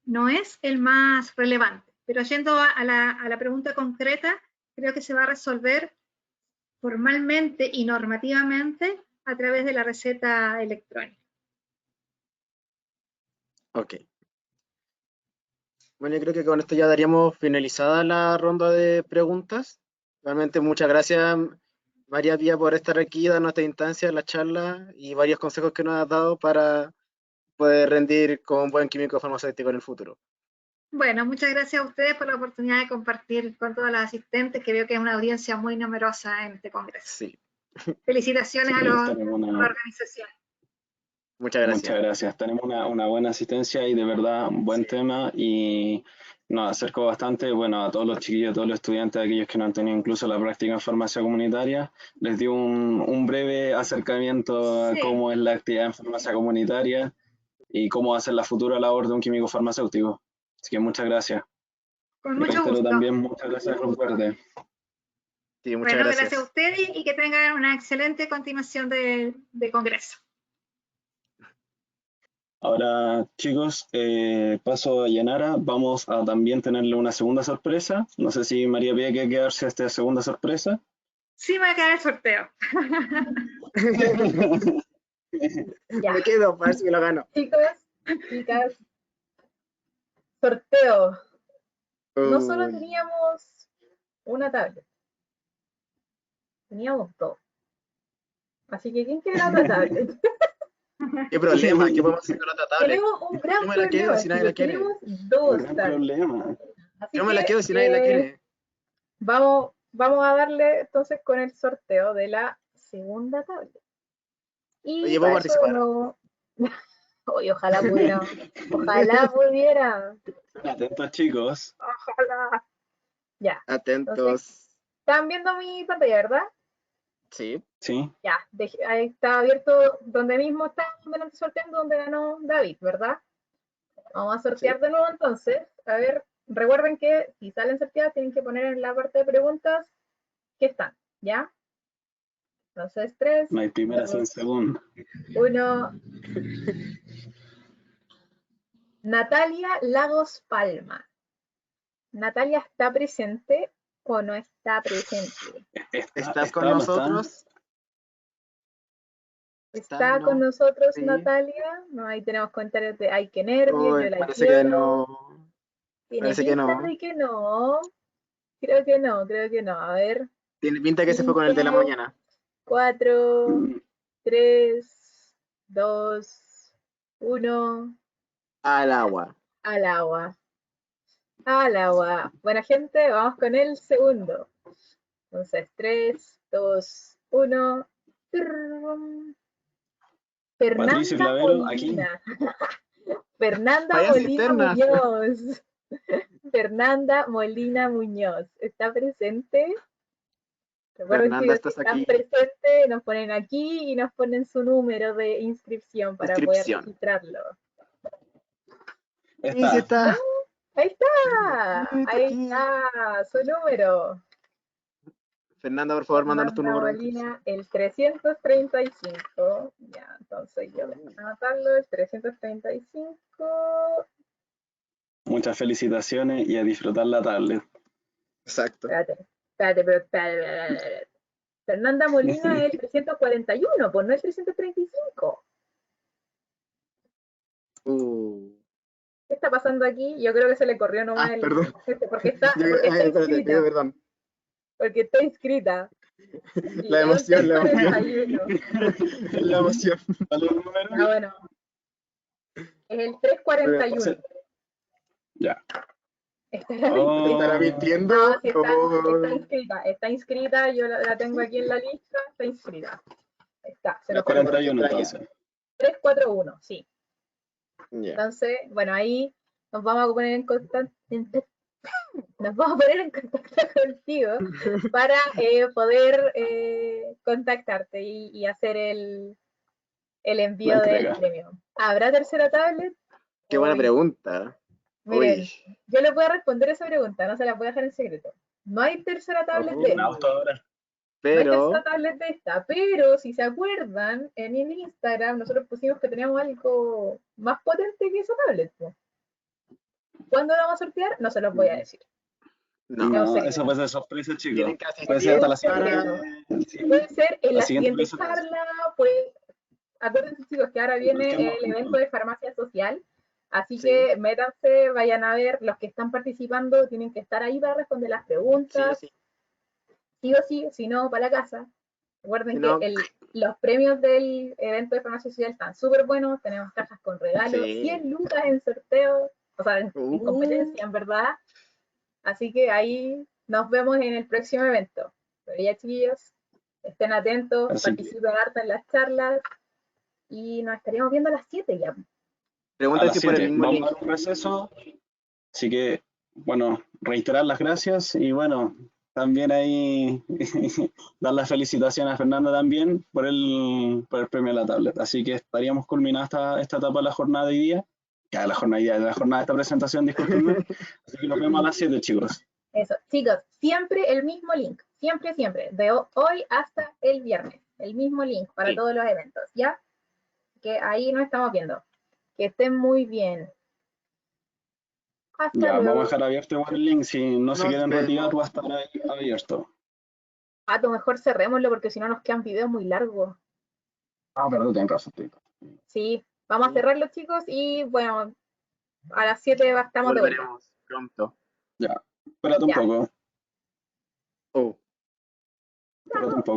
no es el más relevante. Pero yendo a la pregunta concreta, creo que se va a resolver formalmente y normativamente a través de la receta electrónica.
Ok. Bueno, yo creo que con esto ya daríamos finalizada la ronda de preguntas. Realmente muchas gracias, María Pía, por estar aquí, darnos esta instancia, la charla y varios consejos que nos has dado para poder rendir como un buen químico farmacéutico en el futuro.
Bueno, muchas gracias a ustedes por la oportunidad de compartir con todas las asistentes, que veo que es una audiencia muy numerosa en este congreso.
Sí.
Felicitaciones
Sí,
a la
tenemos
organización.
Muchas gracias.
Muchas gracias. Tenemos una buena asistencia y de verdad un buen tema, y nos acercó bastante, bueno, a todos los chiquillos, a todos los estudiantes, a aquellos que no han tenido incluso la práctica en farmacia comunitaria, les dio un breve acercamiento a
Sí.
cómo es la actividad en farmacia comunitaria y cómo va a ser la futura labor de un químico farmacéutico. Así que muchas gracias.
Con
Y
mucho
reitero
gusto.
también muchas gracias a Cruz Verde.
Sí, muchas
Bueno,
gracias.
gracias a ustedes y que tengan una excelente continuación de congreso.
Ahora, chicos, paso a Yanara. Vamos a también tenerle una segunda sorpresa. No sé si María Pía quiere quedarse a esta segunda sorpresa.
Sí, me va a quedar el sorteo.
Ya.
Me quedo para ver si me lo gano.
Chicos, chicas, sorteo. No solo
Uy,
teníamos una tablet, teníamos dos. Así que, ¿quién quiere la otra tablet?
qué problema, ¿qué podemos hacer con la otra tablet?
Tenemos un gran
Yo me la quedo
problema,
si nadie la
chicos.
quiere.
Tenemos
Un
dos
gran
tablets.
problema.
Así
Yo me la
que,
quedo si nadie la quiere.
vamos a darle entonces con el sorteo de la segunda tablet. Y
Oye, ¿puedo
para eso de
participar?
nuevo. Oye, ojalá pudiera. Ojalá pudiera.
Atentos, chicos.
Ojalá. Ya.
Atentos.
¿Están viendo mi pantalla, verdad?
Sí.
Sí,
Ya, ahí está abierto donde mismo está delante sorteando donde ganó David, ¿verdad? Vamos a sortear de nuevo entonces. A ver, recuerden que si salen sorteadas tienen que poner en la parte de preguntas que están, ¿ya? Entonces, 3,
no hay primera sin
2,
segunda.
1. Natalia Lagos Palma. ¿Natalia está presente o no está presente?
¿Estás con
¿no está?
nosotros?
¿Está
no.
con nosotros
Sí.
Natalia? No, ahí tenemos comentarios de ay, qué nervios,
Uy,
yo la
parece
quiero.
que no.
Tiene
Parece que
pinta
no.
de que no. Creo que no, creo que no. A ver.
Tiene pinta que se fue con el de la
5,
mañana.
4, 3, 2, 1.
Al agua.
Al agua. Al agua. Bueno, gente, vamos con el segundo. Entonces, 3, 2, 1.
Patricio
Fernanda
Clavero, aquí.
Molina. Fernanda
Fallas
Molina
internas.
Muñoz. Fernanda Molina Muñoz. ¿Está presente? Recuerden,
Fernanda,
chicos,
estás
si están
aquí.
presentes, nos ponen aquí y nos ponen su número de inscripción para poder
Inscripción.
registrarlo.
Sí, sí está.
Ahí está.
Sí, está
Ahí
aquí.
está su número.
Fernanda, por favor, mándanos tu
Fernanda
número de
Molina,
inscripción.
el 335. Ya, entonces yo voy a anotarlo, el 335.
Muchas felicitaciones y a disfrutar la tablet.
Exacto.
Espérate. Fernanda Molina es el 341, pues no el 335. ¿Qué está pasando aquí? Yo creo que se le corrió nomás el
Perdón.
porque está
Espérate,
inscrita.
pido perdón.
Porque está inscrita.
La emoción, la emoción.
41.
La emoción.
¿Cuál es el número?
Ah, bueno. Es el 341.
Ya.
¿Estará
Oh,
¿Estará mintiendo?
No, sí
Oh.
está inscrita. Está inscrita, yo la tengo aquí en la lista. Está inscrita. Ahí está, se nos
41 entonces.
341, sí.
Ya.
Entonces, bueno, ahí nos vamos a poner en contacto. Nos vamos a poner en contacto contigo para poder contactarte y hacer el envío
La
del
entrega.
premio. ¿Habrá tercera tablet?
Qué buena
Uy,
pregunta.
miren,
Uy.
yo le voy a responder esa pregunta, no se la voy a dejar en secreto. No hay tercera tablet de
Un auto ahora.
no hay
Pero
tercera tablet de esta, pero si se acuerdan, en el Instagram nosotros pusimos que teníamos algo más potente que esa tablet. ¿No? ¿Cuándo la vamos a sortear? No se los voy a decir.
No, eso puede ser sorpresa, chicos.
Tienen que
Puede ser hasta la
asistir
siguiente.
Puede ser en la
siguiente
siguiente charla, pues acuérdense chicos que ahora viene el evento de farmacia social, así que métanse, vayan a ver, los que están participando tienen que estar ahí para responder las preguntas, sí o sí, si no, para la casa. Recuerden que los premios del evento de farmacia social están súper buenos, tenemos cajas con regalos, 100 lucas en sorteo, o sea, en competencia, en verdad. Así que ahí nos vemos en el próximo evento. Pero ya, chiquillos, estén atentos, participen harto en las charlas y nos estaríamos viendo a las 7 ya.
Pregunta si por el mismo
vamos
link.
a dar un receso. Así que, bueno, reiterar las gracias y bueno, también ahí dar las felicitaciones a Fernanda también por el premio de la tablet. Así que estaríamos culminando esta etapa de la jornada de hoy día. Ya, la jornada de esta presentación, discúlpenme. Así que nos vemos a las 7, chicos.
Eso, chicos, siempre el mismo link, siempre, de hoy hasta el viernes, el mismo link para todos los eventos, ¿ya? Que ahí nos estamos viendo. Que estén muy bien. Hasta luego.
Vamos a dejar abierto igual el link, si no se quieren retirar va a estar ahí abierto.
A lo mejor cerrémoslo porque si no nos quedan videos muy largos.
Pero tienes razón.
Sí, vamos a cerrarlo, chicos, y bueno, a las 7 estamos de vuelta.
Pronto.
Ya, espérate un poco.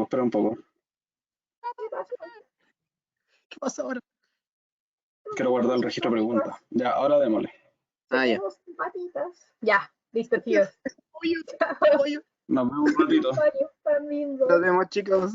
Espera un poco.
¿Qué pasa ahora?
Quiero guardar el registro de preguntas. Ya, ahora démosle.
Ya.
Ya, listo, tíos.
Nos vemos un ratito.
Nos vemos, chicos.